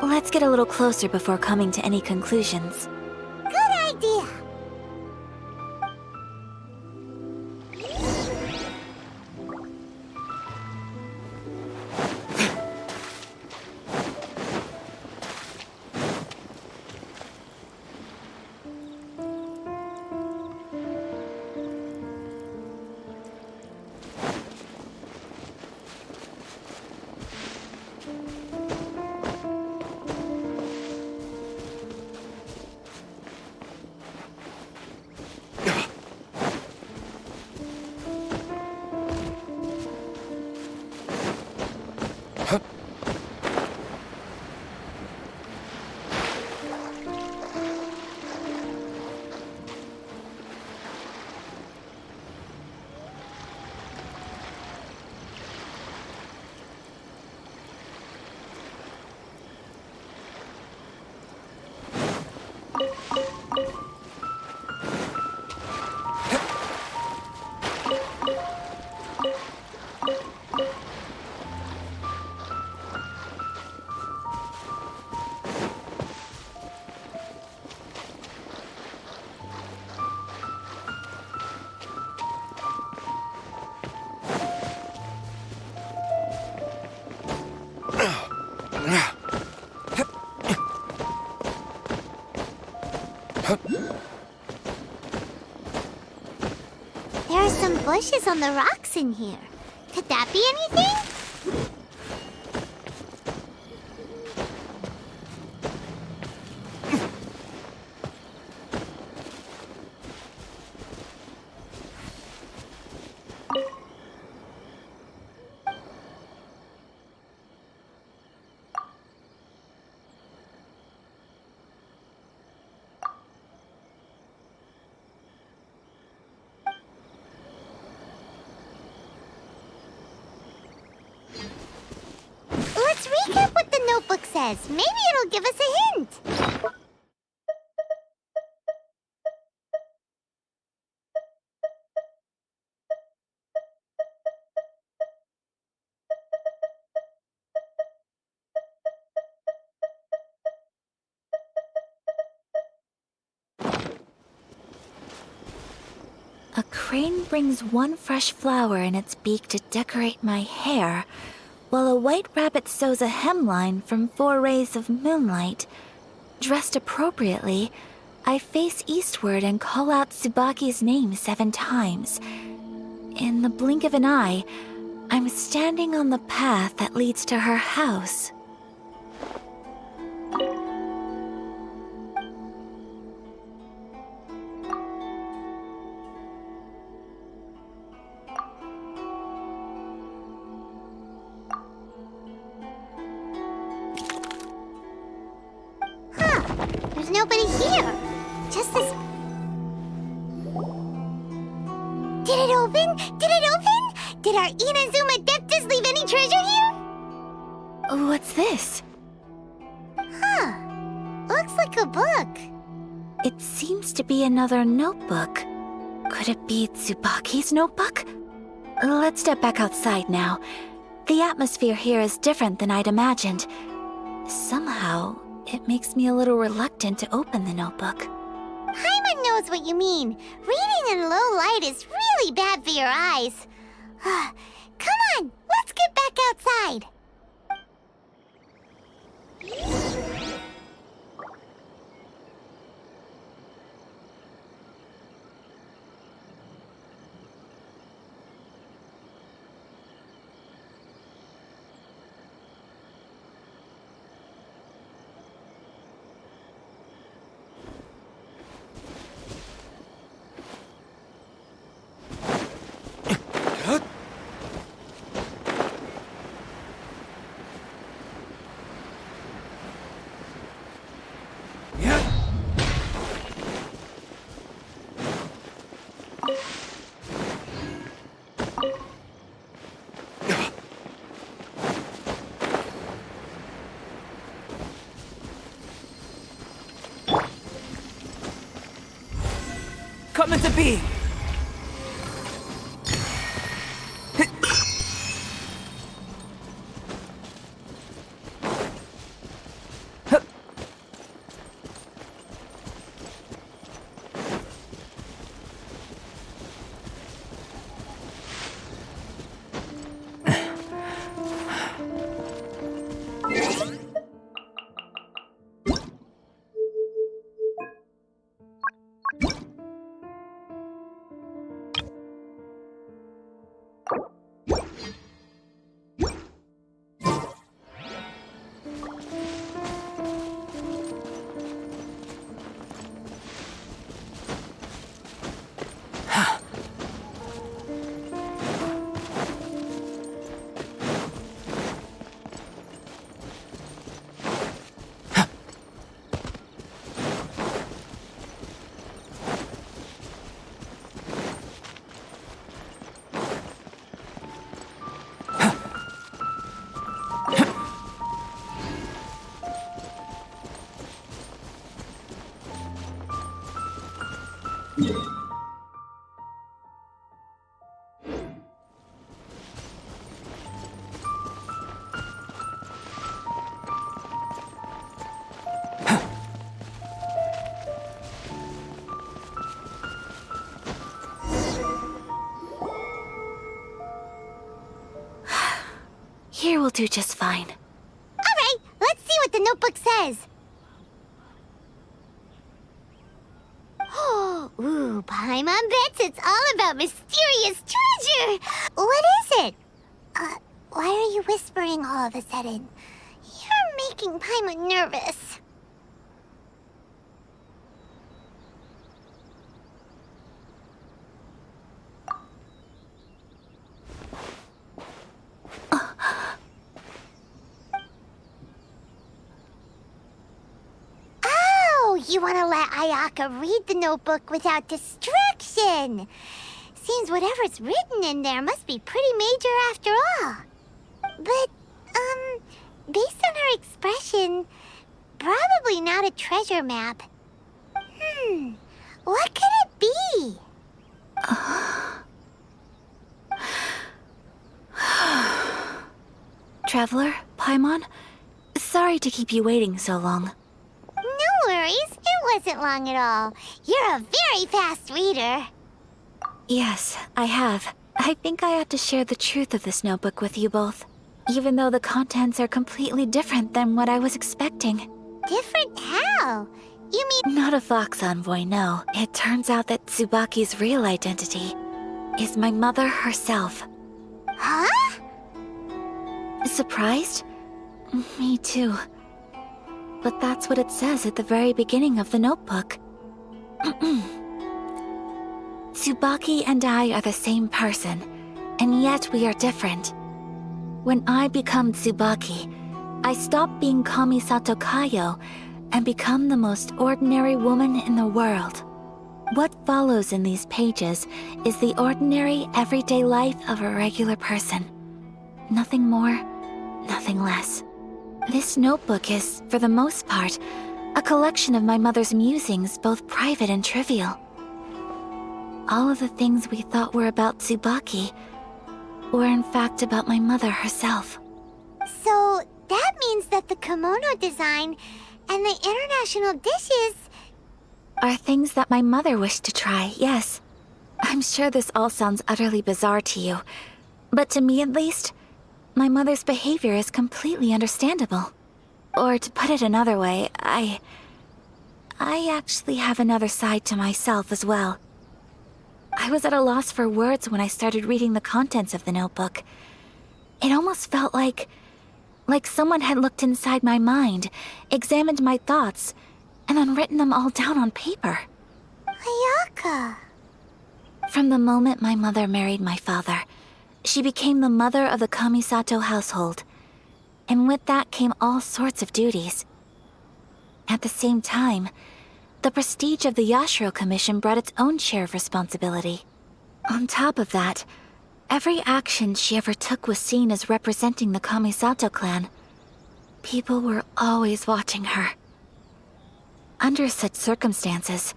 Speaker 10: Let's get a little closer before coming to any conclusions.
Speaker 5: Good idea. There are some bushes on the rocks in here. Could that be anything? Let's recap what the notebook says. Maybe it'll give us a hint.
Speaker 10: A crane brings one fresh flower in its beak to decorate my hair, while a white rabbit sews a hemline from 4 rays of moonlight. Dressed appropriately, I face eastward and call out Tsubaki's name 7 times. In the blink of an eye, I'm standing on the path that leads to her house.
Speaker 5: There's nobody here. Just this... Did it open? Did it open? Did our Inazuma Deptas leave any treasure here?
Speaker 10: What's this?
Speaker 5: Huh. Looks like a book.
Speaker 10: It seems to be another notebook. Could it be Tsubaki's notebook? Let's step back outside now. The atmosphere here is different than I'd imagined. Somehow, it makes me a little reluctant to open the notebook.
Speaker 5: Paimon knows what you mean. Reading in low light is really bad for your eyes. Come on, let's get back outside.
Speaker 1: Come into being.
Speaker 10: Here will do just fine.
Speaker 5: All right, let's see what the notebook says. Oh, ooh, Paimon bets it's all about mysterious treasure. What is it? Why are you whispering all of a sudden? You're making Paimon nervous. You want to let Ayaka read the notebook without distraction. Seems whatever's written in there must be pretty major after all. But, based on her expression, probably not a treasure map. What could it be?
Speaker 10: Traveler, Paimon, sorry to keep you waiting so long.
Speaker 5: No worries, it wasn't long at all. You're a very fast reader.
Speaker 10: Yes, I have. I think I ought to share the truth of this notebook with you both, even though the contents are completely different than what I was expecting.
Speaker 5: Different how? You mean...
Speaker 10: Not a Fox Envoy, no. It turns out that Tsubaki's real identity is my mother herself.
Speaker 5: Huh?
Speaker 10: Surprised? Me too. But that's what it says at the very beginning of the notebook. Tsubaki and I are the same person, and yet we are different. When I become Tsubaki, I stop being Kamisato Kayo and become the most ordinary woman in the world. What follows in these pages is the ordinary, everyday life of a regular person. Nothing more, nothing less. This notebook is, for the most part, a collection of my mother's musings, both private and trivial. All of the things we thought were about Tsubaki were in fact about my mother herself.
Speaker 5: So, that means that the kimono design and the international dishes...
Speaker 10: are things that my mother wished to try, yes. I'm sure this all sounds utterly bizarre to you, but to me at least, my mother's behavior is completely understandable. Or to put it another way, I actually have another side to myself as well. I was at a loss for words when I started reading the contents of the notebook. It almost felt like someone had looked inside my mind, examined my thoughts, and then written them all down on paper.
Speaker 5: Ayaka.
Speaker 10: From the moment my mother married my father, she became the mother of the Kamisato household, and with that came all sorts of duties. At the same time, the prestige of the Yashiro Commission brought its own share of responsibility. On top of that, every action she ever took was seen as representing the Kamisato clan. People were always watching her. Under such circumstances,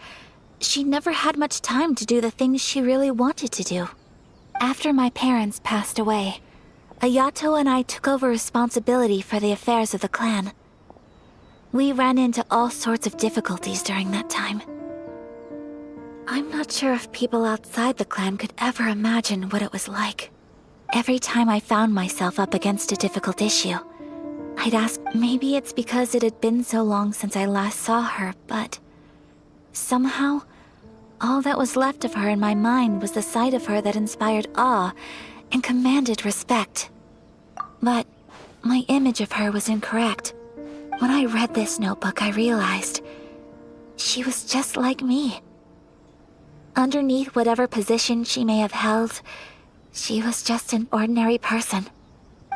Speaker 10: she never had much time to do the things she really wanted to do. After my parents passed away, Ayato and I took over responsibility for the affairs of the clan. We ran into all sorts of difficulties during that time. I'm not sure if people outside the clan could ever imagine what it was like. Every time I found myself up against a difficult issue, I'd ask, maybe it's because it had been so long since I last saw her, but somehow All that was left of her in my mind was the side of her that inspired awe and commanded respect. But my image of her was incorrect. When I read this notebook, I realized she was just like me. Underneath whatever position she may have held, she was just an ordinary person.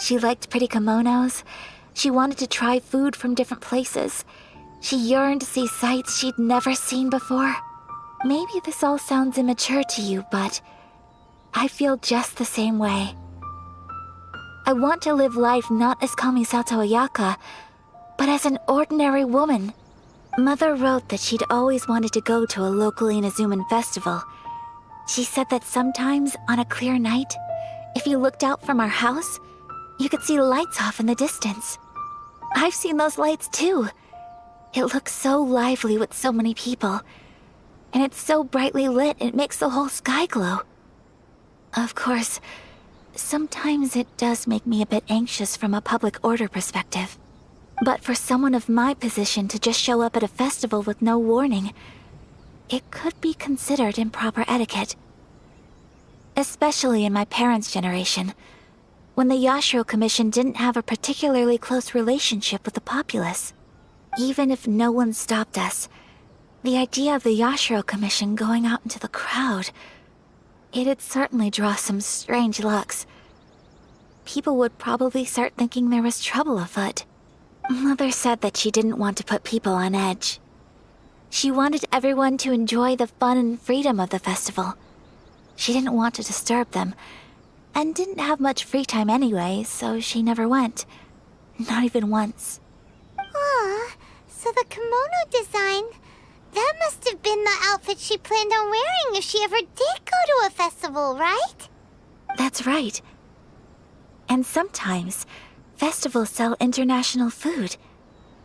Speaker 10: She liked pretty kimonos. She wanted to try food from different places. She yearned to see sights she'd never seen before. Maybe this all sounds immature to you, but I feel just the same way. I want to live life not as Kamisato Ayaka, but as an ordinary woman. Mother wrote that she'd always wanted to go to a local Inazuman festival. She said that sometimes, on a clear night, if you looked out from our house, you could see lights off in the distance. I've seen those lights too. It looks so lively with so many people. And it's so brightly lit, it makes the whole sky glow. Of course, sometimes it does make me a bit anxious from a public order perspective. But for someone of my position to just show up at a festival with no warning, it could be considered improper etiquette. Especially in my parents' generation, when the Yashiro Commission didn't have a particularly close relationship with the populace. Even if no one stopped us, the idea of the Yashiro Commission going out into the crowd, it'd certainly draw some strange looks. People would probably start thinking there was trouble afoot. Mother said that she didn't want to put people on edge. She wanted everyone to enjoy the fun and freedom of the festival. She didn't want to disturb them, and didn't have much free time anyway, so she never went. Not even once.
Speaker 5: Aw, so the kimono design, that must have been the outfit she planned on wearing if she ever did go to a festival, right?
Speaker 10: That's right. And sometimes, festivals sell international food.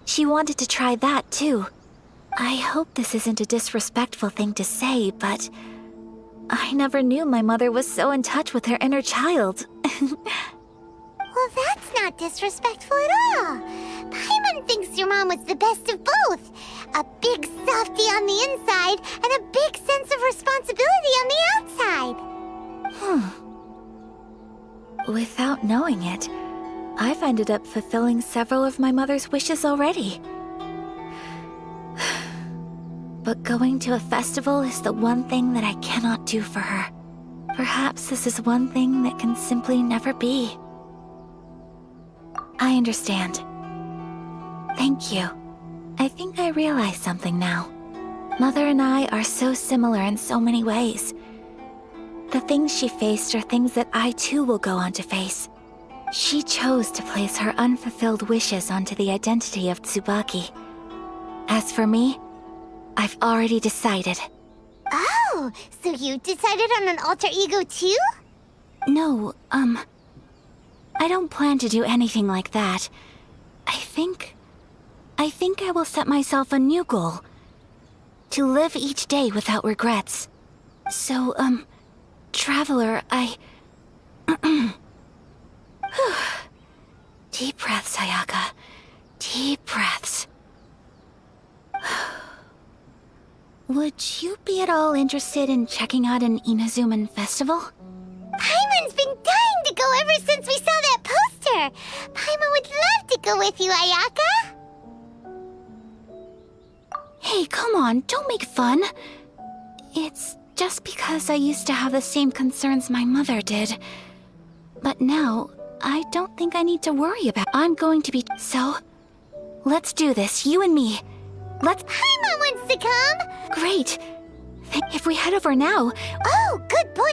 Speaker 10: She wanted to try that too. I hope this isn't a disrespectful thing to say, but I never knew my mother was so in touch with her inner child.
Speaker 5: Well, that's not disrespectful at all. Paimon thinks your mom was the best of both. A big softie on the inside and a big sense of responsibility on the outside.
Speaker 10: Without knowing it, I've ended up fulfilling several of my mother's wishes already. But going to a festival is the one thing that I cannot do for her. Perhaps this is one thing that can simply never be. I understand. Thank you. I think I realize something now. Mother and I are so similar in so many ways. The things she faced are things that I too will go on to face. She chose to place her unfulfilled wishes onto the identity of Tsubaki. As for me, I've already decided.
Speaker 5: Oh, so you decided on an alter ego too?
Speaker 10: No, I don't plan to do anything like that. I think I will set myself a new goal. To live each day without regrets. So, Traveler, Deep breaths, Ayaka. Deep breaths. Would you be at all interested in checking out an Inazuman festival?
Speaker 5: Paimon's been dying to go ever since we saw that poster. Paimon would love to go with you, Ayaka.
Speaker 10: Hey, come on, don't make fun. It's just because I used to have the same concerns my mother did. But now, I don't think I need to worry about. I'm going to be... So, let's do this, you and me. Let's...
Speaker 5: Paimon wants to come.
Speaker 10: Great. If we head over now...
Speaker 5: Oh, good boy.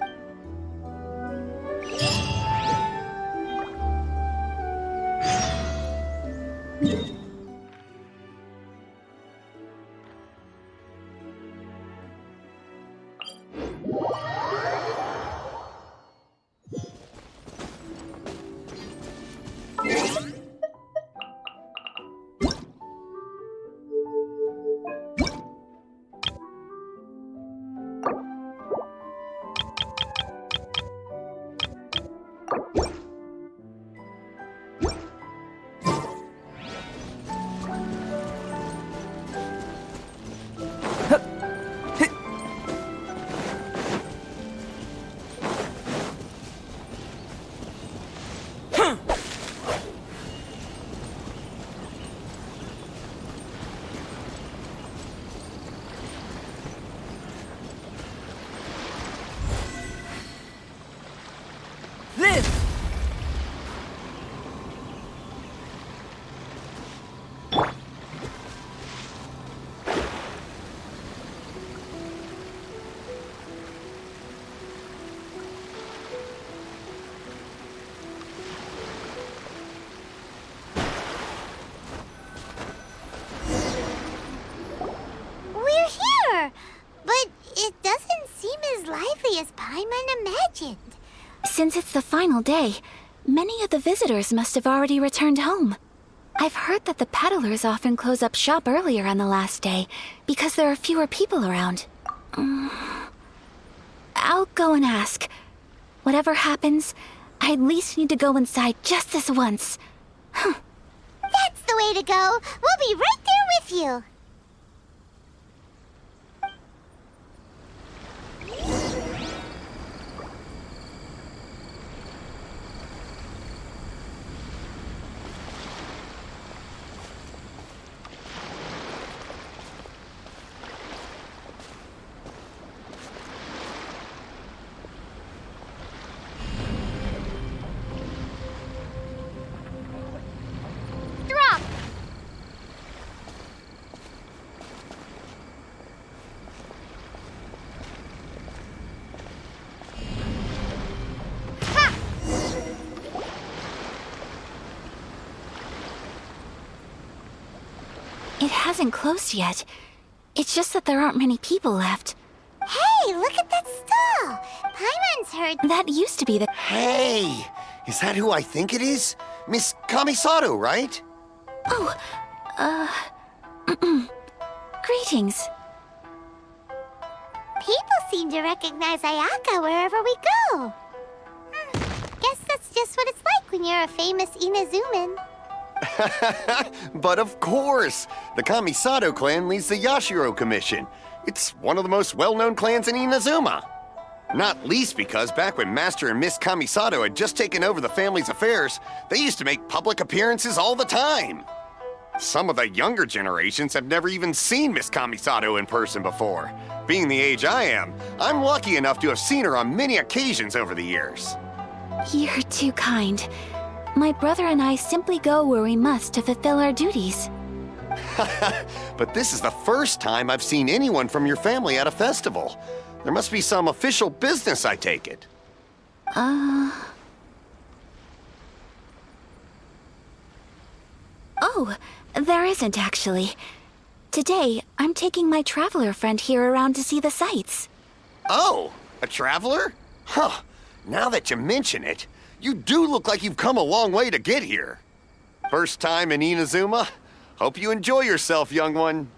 Speaker 1: this!
Speaker 5: We're here, but it doesn't seem as lively as Paimon imagined.
Speaker 10: Since it's the final day, many of the visitors must have already returned home. I've heard that the peddlers often close up shop earlier on the last day because there are fewer people around. I'll go and ask. Whatever happens, I at least need to go inside just this once.
Speaker 5: That's the way to go. We'll be right there with you. Drop. Ha!
Speaker 10: It hasn't closed yet. It's just that there aren't many people left.
Speaker 5: Hey, look at that stall. Paimon's heard.
Speaker 10: That used to be the...
Speaker 9: Hey! Is that who I think it is? Miss Kamisato, right?
Speaker 10: Greetings.
Speaker 5: People seem to recognize Ayaka wherever we go. Guess that's just what it's like when you're a famous Inazuman.
Speaker 9: But of course! The Kamisato clan leads the Yashiro Commission. It's one of the most well-known clans in Inazuma. Not least because back when Master and Miss Kamisato had just taken over the family's affairs, they used to make public appearances all the time. Some of the younger generations have never even seen Miss Kamisato in person before. Being the age I am, I'm lucky enough to have seen her on many occasions over the years.
Speaker 10: You're too kind. My brother and I simply go where we must to fulfill our duties.
Speaker 9: But this is the first time I've seen anyone from your family at a festival. There must be some official business, I take it.
Speaker 10: Oh, there isn't actually. Today, I'm taking my traveler friend here around to see the sights.
Speaker 9: Oh, a traveler? Huh. Now that you mention it, you do look like you've come a long way to get here. First time in Inazuma? Hope you enjoy yourself, young one.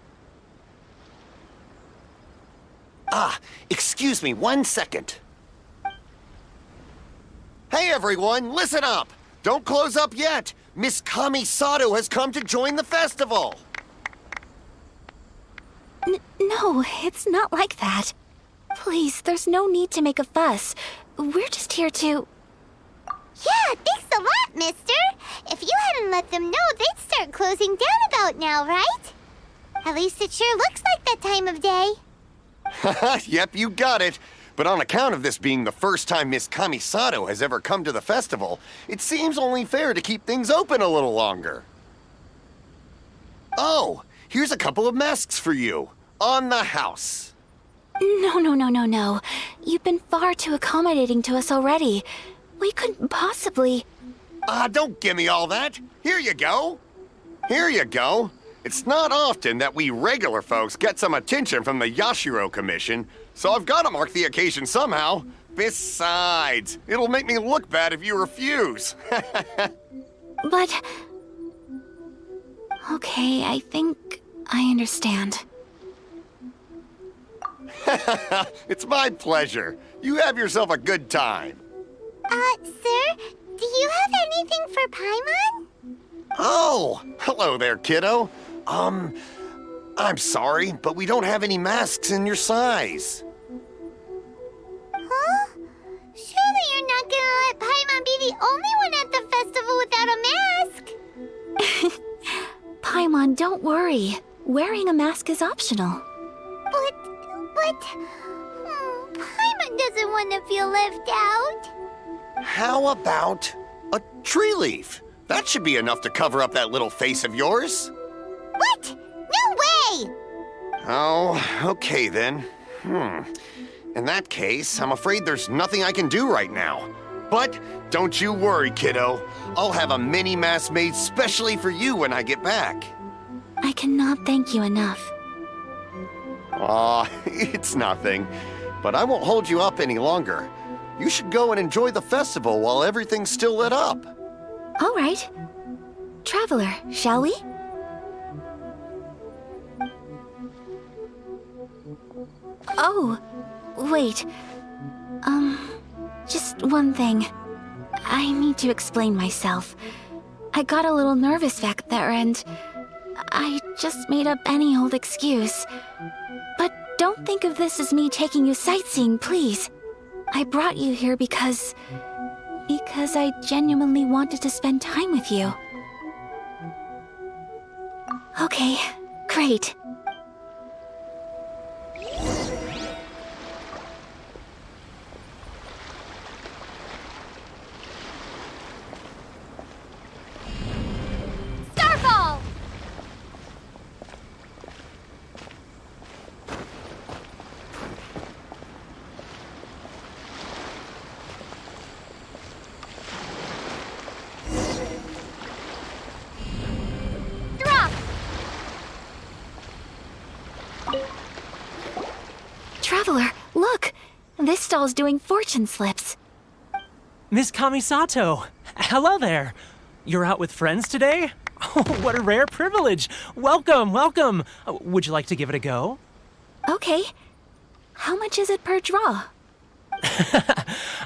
Speaker 9: Excuse me 1 second. Hey everyone, listen up! Don't close up yet! Miss Kamisato has come to join the festival!
Speaker 10: No, it's not like that. Please, there's no need to make a fuss. We're just here to...
Speaker 5: Yeah, thanks a lot, mister. If you hadn't let them know, they'd start closing down about now, right? At least it sure looks like that time of day.
Speaker 9: Yep, you got it. But on account of this being the first time Miss Kamisato has ever come to the festival, it seems only fair to keep things open a little longer. Oh, here's a couple of masks for you. On the house.
Speaker 10: No. You've been far too accommodating to us already. We couldn't possibly...
Speaker 9: Don't give me all that. Here you go. Here you go. It's not often that we regular folks get some attention from the Yashiro Commission, so I've got to mark the occasion somehow. Besides, it'll make me look bad if you refuse.
Speaker 10: But... Okay, I think I understand.
Speaker 9: It's my pleasure. You have yourself a good time.
Speaker 5: Sir, do you have anything for Paimon?
Speaker 9: Oh, hello there, kiddo. I'm sorry, but we don't have any masks in your size.
Speaker 5: Huh? Surely you're not gonna let Paimon be the only one at the festival without a mask?
Speaker 10: Paimon, don't worry. Wearing a mask is optional.
Speaker 5: But... Paimon doesn't want to feel left out.
Speaker 9: How about a tree leaf? That should be enough to cover up that little face of yours.
Speaker 5: What? No way!
Speaker 9: Oh, okay then. In that case, I'm afraid there's nothing I can do right now. But don't you worry, kiddo. I'll have a mini mask made specially for you when I get back.
Speaker 10: I cannot thank you enough.
Speaker 9: Aw, it's nothing. But I won't hold you up any longer. You should go and enjoy the festival while everything's still lit up.
Speaker 10: All right. Traveler, shall we? Oh, wait. Just one thing. I need to explain myself. I got a little nervous back there and I just made up any old excuse. But don't think of this as me taking you sightseeing, please. I brought you here because I genuinely wanted to spend time with you. Okay, great.
Speaker 5: Starfall! Drop!
Speaker 10: Traveler, look! This stall's doing fortune slips.
Speaker 12: Miss Kamisato! Hello there! You're out with friends today? Oh, what a rare privilege! Welcome, welcome! Would you like to give it a go?
Speaker 10: Okay. How much is it per draw?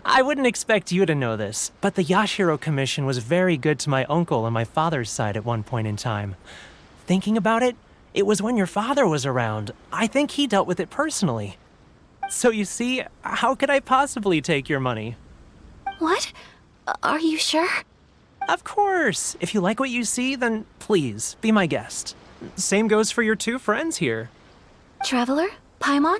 Speaker 12: I wouldn't expect you to know this, but the Yashiro Commission was very good to my uncle on my father's side at one point in time. Thinking about it, it was when your father was around. I think he dealt with it personally. So you see, how could I possibly take your money?
Speaker 10: What? Are you sure?
Speaker 12: Of course! If you like what you see, then please, be my guest. Same goes for your two friends here.
Speaker 10: Traveler? Paimon?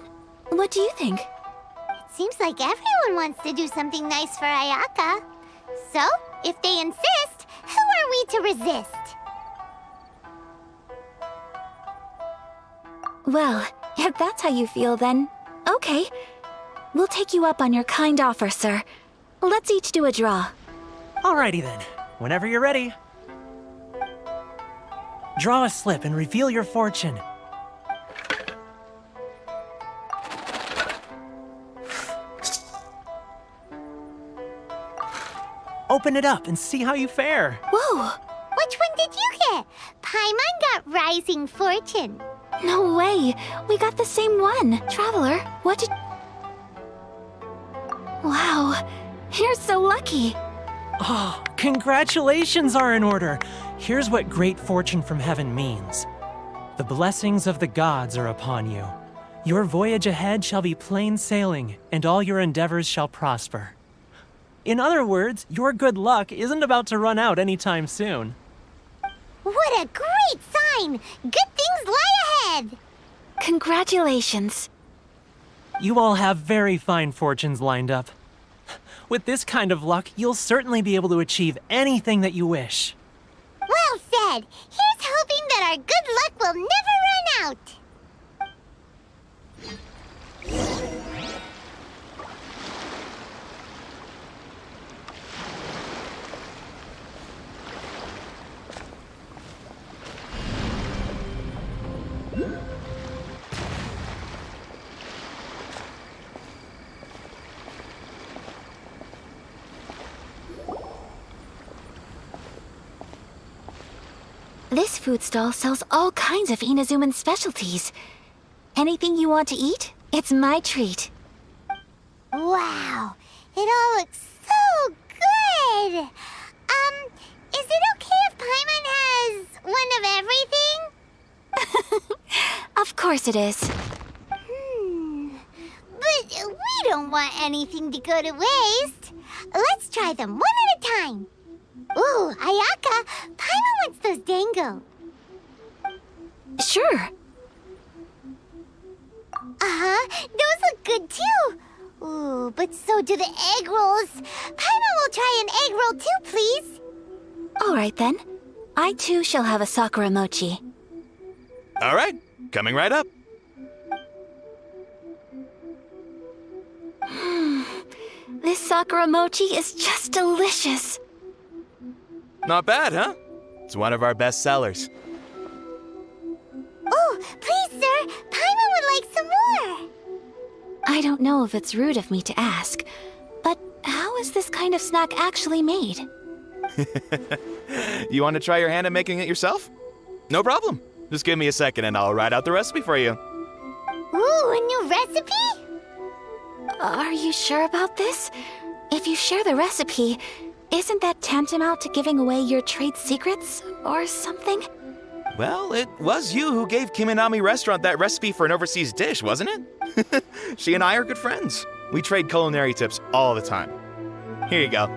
Speaker 10: What do you think?
Speaker 5: It seems like everyone wants to do something nice for Ayaka. So, if they insist, who are we to resist?
Speaker 10: Well, if that's how you feel, then okay. We'll take you up on your kind offer, sir. Let's each do a draw.
Speaker 12: Alrighty then, whenever you're ready. Draw a slip and reveal your fortune. Open it up and see how you fare.
Speaker 10: Whoa!
Speaker 5: Which one did you get? Paimon got Rising Fortune.
Speaker 10: No way! We got the same one! Traveler, what did... Wow, you're so lucky!
Speaker 12: Oh, congratulations are in order! Here's what great fortune from heaven means. The blessings of the gods are upon you. Your voyage ahead shall be plain sailing, and all your endeavors shall prosper. In other words, your good luck isn't about to run out anytime soon.
Speaker 5: What a great sign! Good things lie ahead!
Speaker 10: Congratulations.
Speaker 12: You all have very fine fortunes lined up. With this kind of luck, you'll certainly be able to achieve anything that you wish.
Speaker 5: Well said! Here's hoping that our good luck will never run out!
Speaker 10: This food stall sells all kinds of Inazuman specialties. Anything you want to eat, it's my treat.
Speaker 5: Wow! It all looks so good! Is it okay if Paimon has one of everything?
Speaker 10: Of course it is.
Speaker 5: But we don't want anything to go to waste. Let's try them one at a time. Ooh, Ayaka, Paimon wants those dango.
Speaker 10: Sure.
Speaker 5: Uh-huh, those look good too. Ooh, Oh, but so do the egg rolls. Paimon will try an egg roll too, please.
Speaker 10: All right then. I too shall have a sakura mochi.
Speaker 13: All right, coming right up.
Speaker 10: This sakura mochi is just delicious.
Speaker 13: Not bad, huh? It's one of our best sellers.
Speaker 5: Oh, please, sir. Paimon would like some more.
Speaker 10: I don't know if it's rude of me to ask, but how is this kind of snack actually made?
Speaker 13: You want to try your hand at making it yourself? No problem. Just give me a second and I'll write out the recipe for you.
Speaker 5: Ooh, a new recipe?
Speaker 10: Are you sure about this? If you share the recipe, isn't that tantamount to giving away your trade secrets or something?
Speaker 13: Well, it was you who gave Kiminami Restaurant that recipe for an overseas dish, wasn't it? She and I are good friends. We trade culinary tips all the time. Here you go.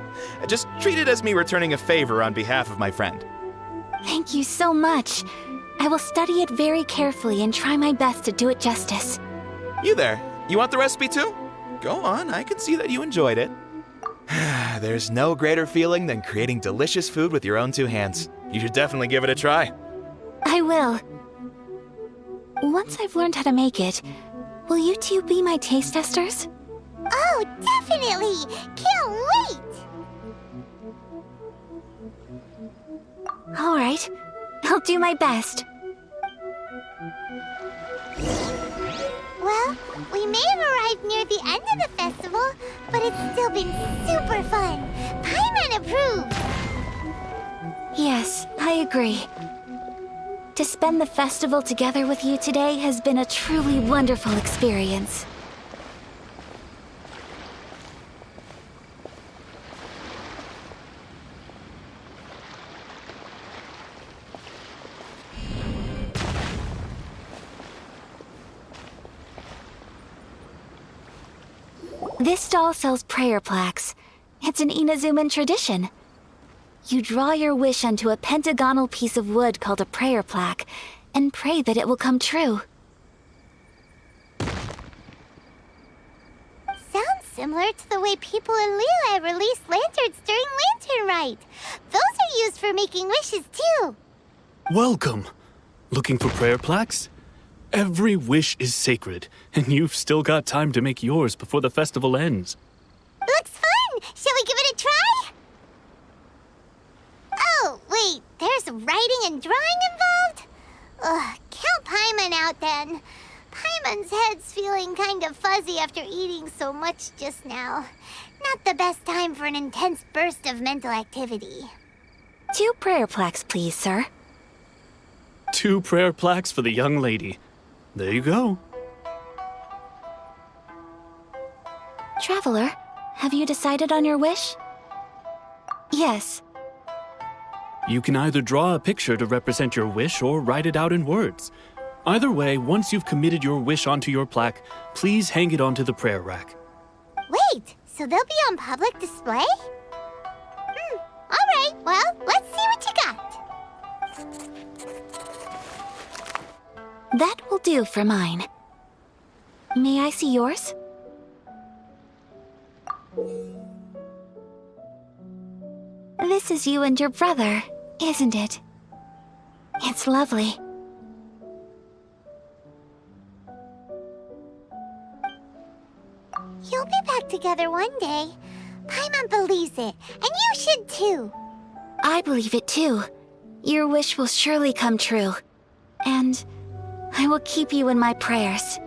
Speaker 13: Just treat it as me returning a favor on behalf of my friend.
Speaker 10: Thank you so much. I will study it very carefully and try my best to do it justice.
Speaker 13: You there. You want the recipe too? Go on, I can see that you enjoyed it. There's no greater feeling than creating delicious food with your own two hands. You should definitely give it a try.
Speaker 10: I will. Once I've learned how to make it, will you two be my taste testers?
Speaker 5: Oh, definitely! Can't wait!
Speaker 10: All right. I'll do my best.
Speaker 5: Well, we may have arrived near the end of the festival, but it's still been super fun. Paimon approves!
Speaker 10: Yes, I agree. To spend the festival together with you today has been a truly wonderful experience. This stall sells prayer plaques. It's an Inazuman tradition. You draw your wish onto a pentagonal piece of wood called a prayer plaque, and pray that it will come true.
Speaker 5: Sounds similar to the way people in Liyue release lanterns during Lantern Rite. Those are used for making wishes too.
Speaker 4: Welcome. Looking for prayer plaques? Every wish is sacred, and you've still got time to make yours before the festival ends.
Speaker 5: Looks fun! Shall we give it a try? Oh, wait, there's writing and drawing involved? Ugh, count Paimon out then. Paimon's head's feeling kind of fuzzy after eating so much just now. Not the best time for an intense burst of mental activity.
Speaker 10: 2 prayer plaques, please, sir.
Speaker 4: 2 prayer plaques for the young lady. There you go.
Speaker 10: Traveler, have you decided on your wish? Yes.
Speaker 4: You can either draw a picture to represent your wish or write it out in words. Either way, once you've committed your wish onto your plaque, please hang it onto the prayer rack.
Speaker 5: Wait, so they'll be on public display? All right, well, let's see what you got.
Speaker 10: That will do for mine. May I see yours? This is you and your brother, isn't it? It's lovely.
Speaker 5: You'll be back together one day. Paimon believes it, and you should too.
Speaker 10: I believe it too. Your wish will surely come true. And I will keep you in my prayers.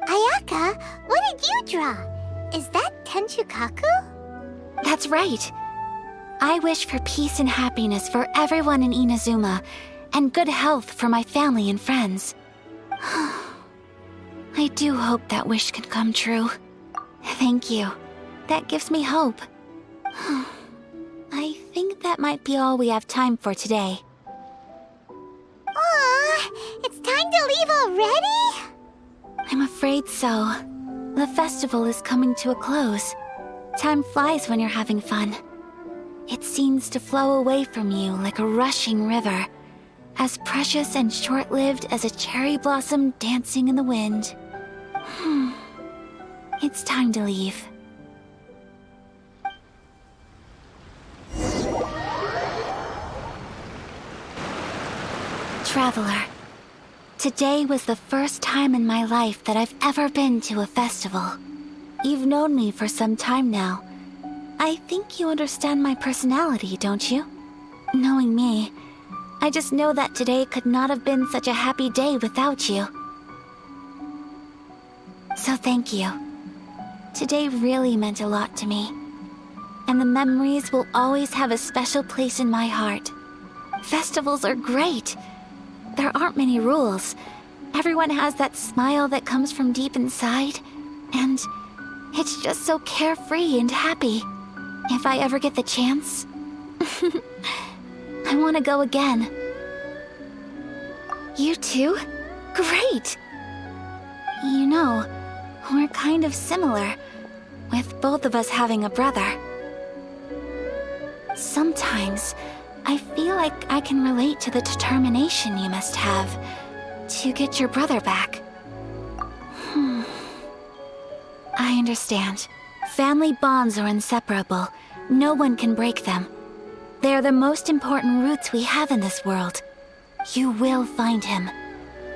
Speaker 5: Ayaka, what did you draw? Is that Tenchukaku?
Speaker 10: That's right. I wish for peace and happiness for everyone in Inazuma, and good health for my family and friends. I do hope that wish can come true. Thank you. That gives me hope. I think that might be all we have time for today.
Speaker 5: Aw, it's time to leave already?
Speaker 10: I'm afraid so. The festival is coming to a close. Time flies when you're having fun. It seems to flow away from you like a rushing river, as precious and short-lived as a cherry blossom dancing in the wind. It's time to leave. Traveler, today was the first time in my life that I've ever been to a festival. You've known me for some time now. I think you understand my personality, don't you? Knowing me, I just know that today could not have been such a happy day without you. So thank you. Today really meant a lot to me. And the memories will always have a special place in my heart. Festivals are great. There aren't many rules. Everyone has that smile that comes from deep inside. And it's just so carefree and happy. If I ever get the chance, I want to go again. You too? Great! You know, we're kind of similar, with both of us having a brother. Sometimes, I feel like I can relate to the determination you must have to get your brother back. I understand. Family bonds are inseparable. No one can break them. They are the most important roots we have in this world. You will find him.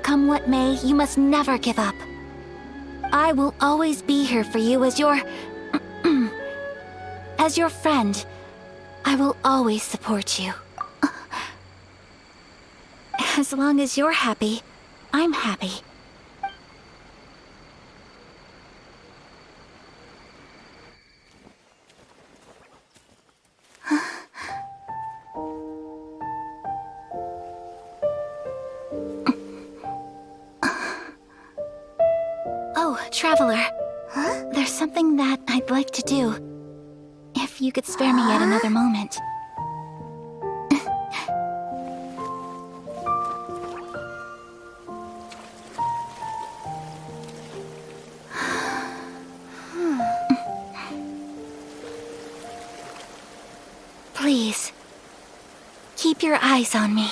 Speaker 10: Come what may, you must never give up. I will always be here for you as your... as your friend. I will always support you. As long as you're happy, I'm happy. Oh, Traveler. Huh? There's something that I'd like to do. If you could spare me yet another moment. Please, keep your eyes on me.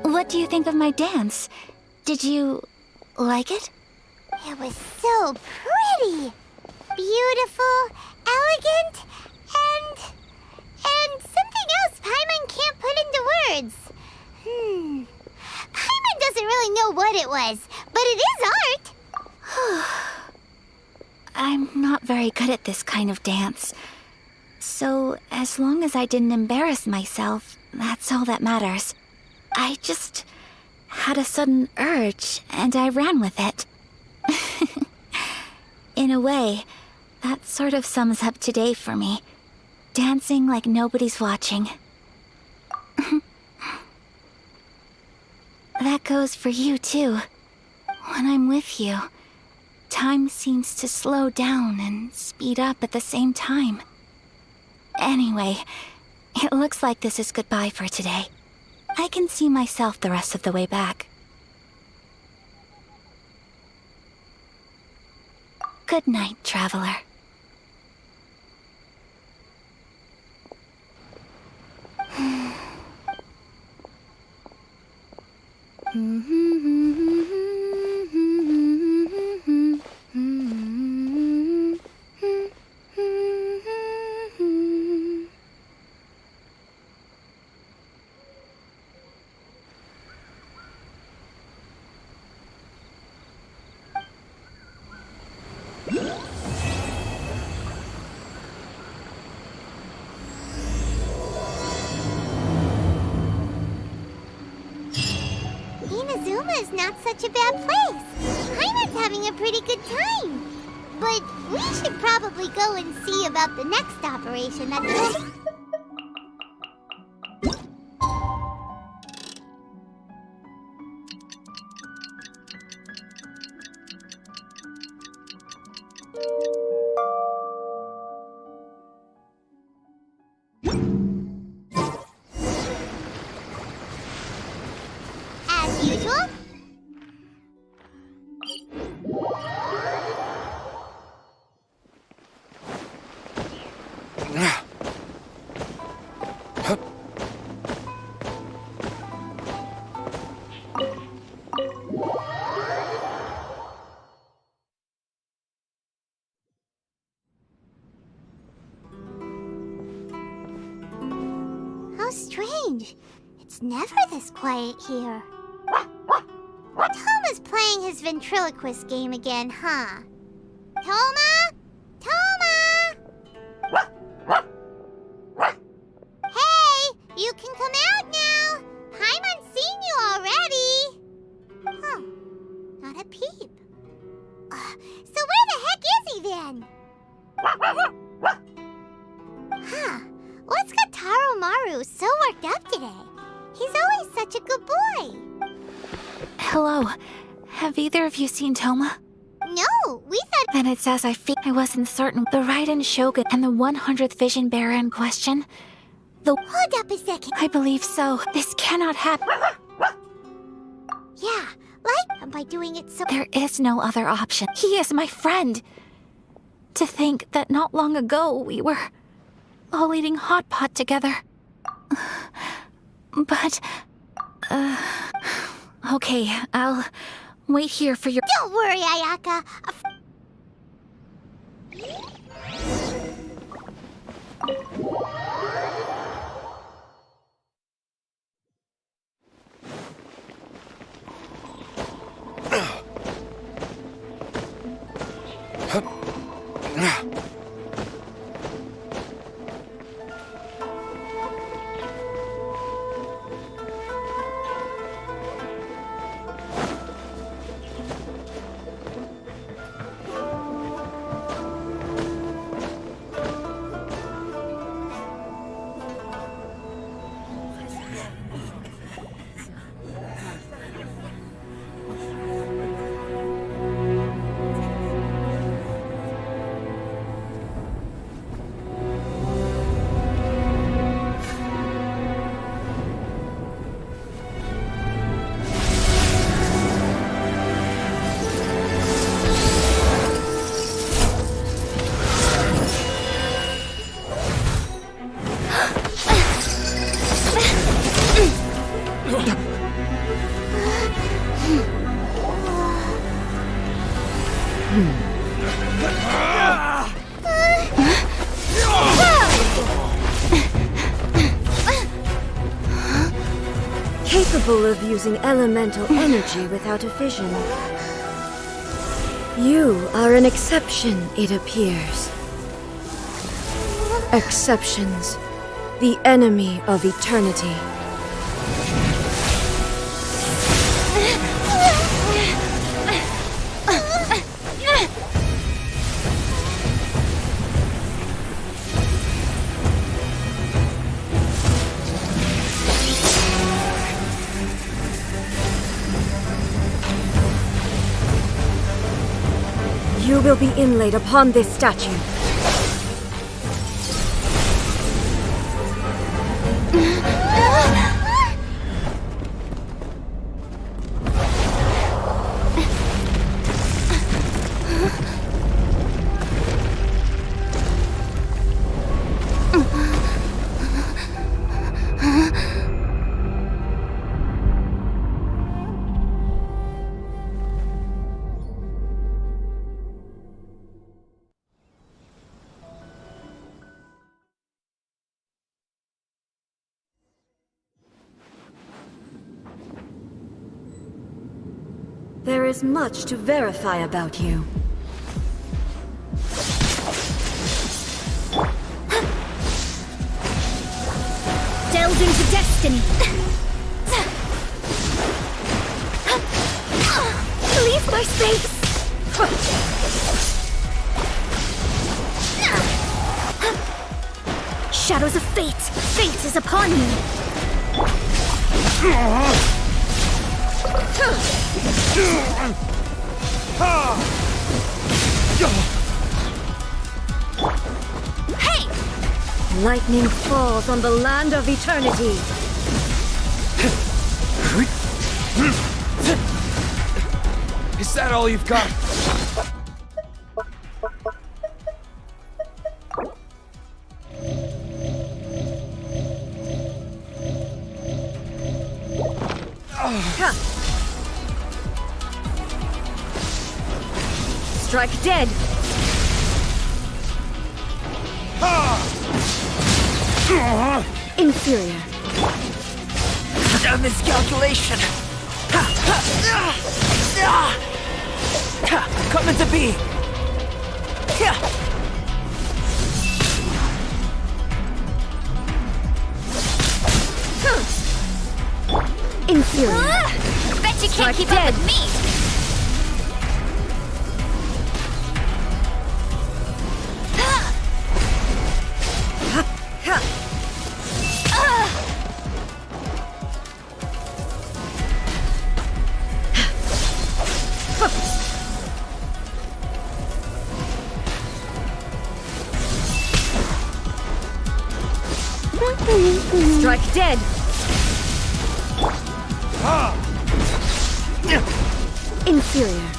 Speaker 10: What do you think of my dance? Did you like it?
Speaker 5: It was so pretty. Beautiful, elegant, and something else Paimon can't put into words. Paimon doesn't really know what it was, but it is art.
Speaker 10: I'm not very good at this kind of dance. So, as long as I didn't embarrass myself, that's all that matters. I just had a sudden urge, and I ran with it. In a way, that sort of sums up today for me. Dancing like nobody's watching. That goes for you, too. When I'm with you, time seems to slow down and speed up at the same time. Anyway, it looks like this is goodbye for today. I can see myself the rest of the way back. Good night, Traveler.
Speaker 5: Azuma's not such a bad place. Paimon's having a pretty good time. But we should probably go and see about the next operation at the... As usual. How strange. It's never this quiet here. Toma's playing his ventriloquist game again, huh? Toma? Toma! Hey, you can come out now. Paimon's seen you already. Huh, not a peep. So where the heck is he then? Huh, what's got Taro Maru so worked up today? He's always such a good boy.
Speaker 10: Hello. Have either of you seen Toma?
Speaker 5: No, we thought...
Speaker 10: Then it's as I wasn't certain. The Raiden Shogun and the 100th Vision Bearer in question?
Speaker 5: Hold up a second.
Speaker 10: I believe so. This cannot happen.
Speaker 5: Yeah, like by doing it so...
Speaker 10: There is no other option. He is my friend. To think that not long ago we were all eating hot pot together. But... Okay, I'll wait here for your...
Speaker 5: Don't worry, Ayaka.
Speaker 14: Capable of using elemental energy without a fission. You are an exception, it appears. Exceptions, the enemy of eternity. You will be inlaid upon this statue. There is much to verify about you.
Speaker 2: Delved into destiny.
Speaker 14: Witness my space! Shadows of fate! Fate is upon me! Hey! Lightning falls on the land of eternity.
Speaker 1: Is that all you've got?
Speaker 14: Strike dead! Inferior.
Speaker 1: A miscalculation. Coming to be.
Speaker 14: Inferior.
Speaker 2: Bet you can't
Speaker 14: Strike
Speaker 2: keep
Speaker 14: dead.
Speaker 2: up with me.
Speaker 14: Strike dead! Inferior.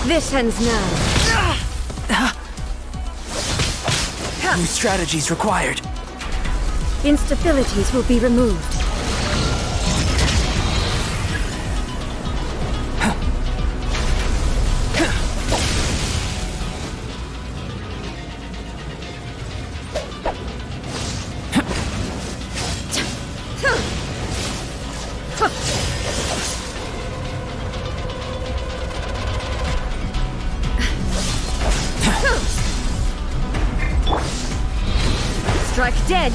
Speaker 14: This ends now.
Speaker 1: New strategies required.
Speaker 14: Instabilities will be removed. Strike dead!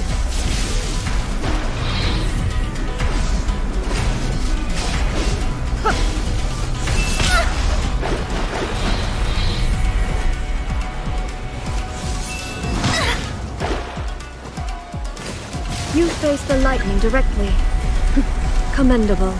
Speaker 14: You face the lightning directly. Commendable.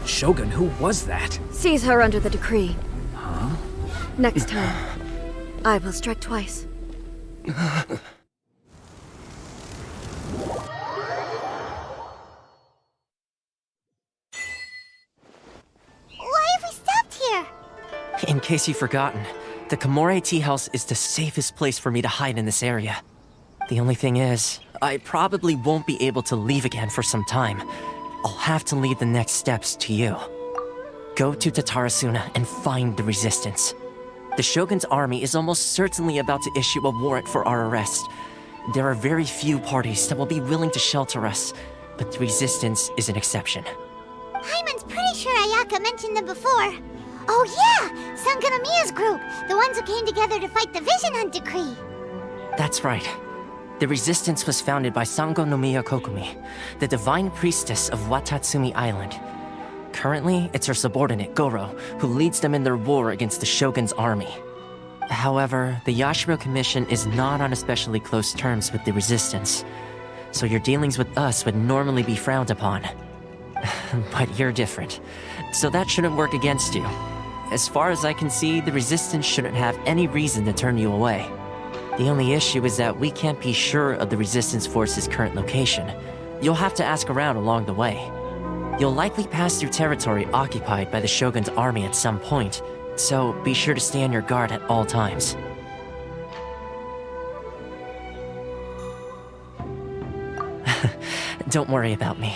Speaker 1: Shogun, who was that?
Speaker 14: Seize her under the decree. Huh? Next time, I will strike twice.
Speaker 5: Why have we stopped here?
Speaker 15: In case you've forgotten, the Komore Tea House is the safest place for me to hide in this area. The only thing is, I probably won't be able to leave again for some time. I'll have to leave the next steps to you. Go to Tatarasuna and find the resistance. The Shogun's army is almost certainly about to issue a warrant for our arrest. There are very few parties that will be willing to shelter us, but the resistance is an exception.
Speaker 5: Hyman's pretty sure Ayaka mentioned them before. Oh yeah! Sangonomiya's group! The ones who came together to fight the Vision Hunt Decree!
Speaker 15: That's right. The resistance was founded by Sangonomiya Kokumi, the divine priestess of Watatsumi Island. Currently, it's her subordinate, Goro, who leads them in their war against the Shogun's army. However, the Yashiro Commission is not on especially close terms with the Resistance, so your dealings with us would normally be frowned upon. But you're different, so that shouldn't work against you. As far as I can see, the Resistance shouldn't have any reason to turn you away. The only issue is that we can't be sure of the Resistance Force's current location. You'll have to ask around along the way. You'll likely pass through territory occupied by the Shogun's army at some point, so be sure to stay on your guard at all times. Don't worry about me.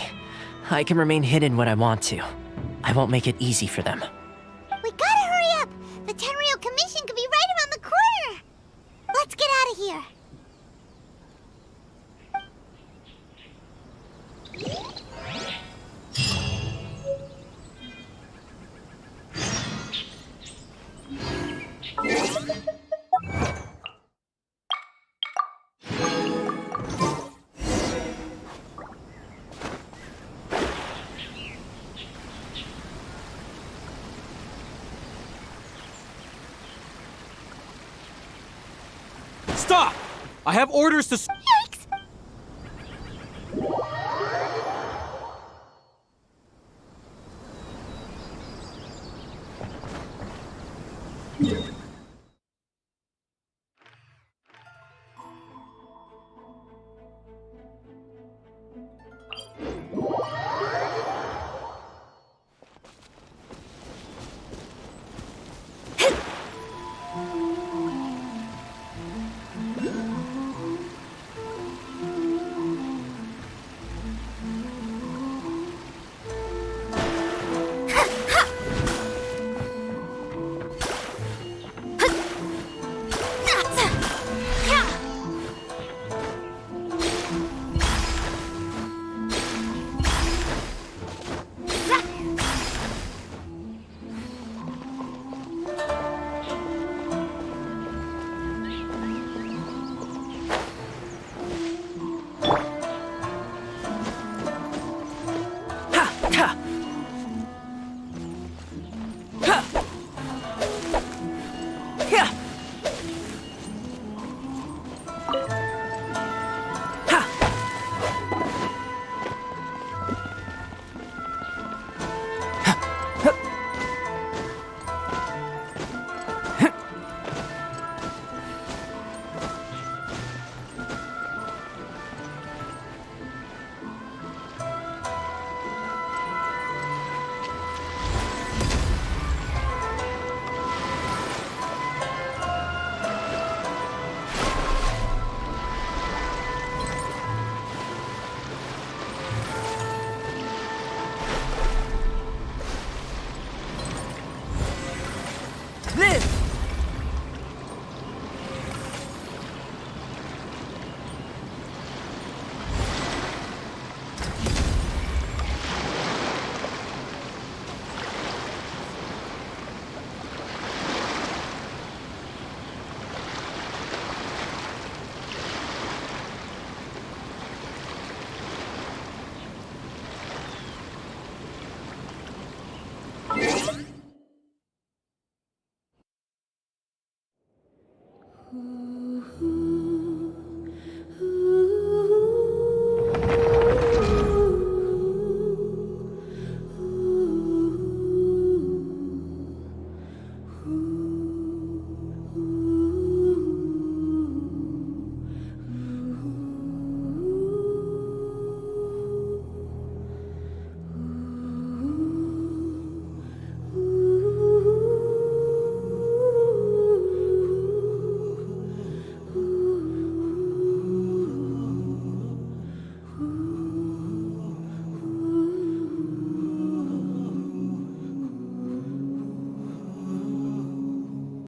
Speaker 15: I can remain hidden when I want to. I won't make it easy for them.
Speaker 5: We gotta hurry up! The Tenryou Commission could be right around the corner! Let's get out of here!
Speaker 1: Stop! I have orders to...
Speaker 5: Yikes!
Speaker 1: This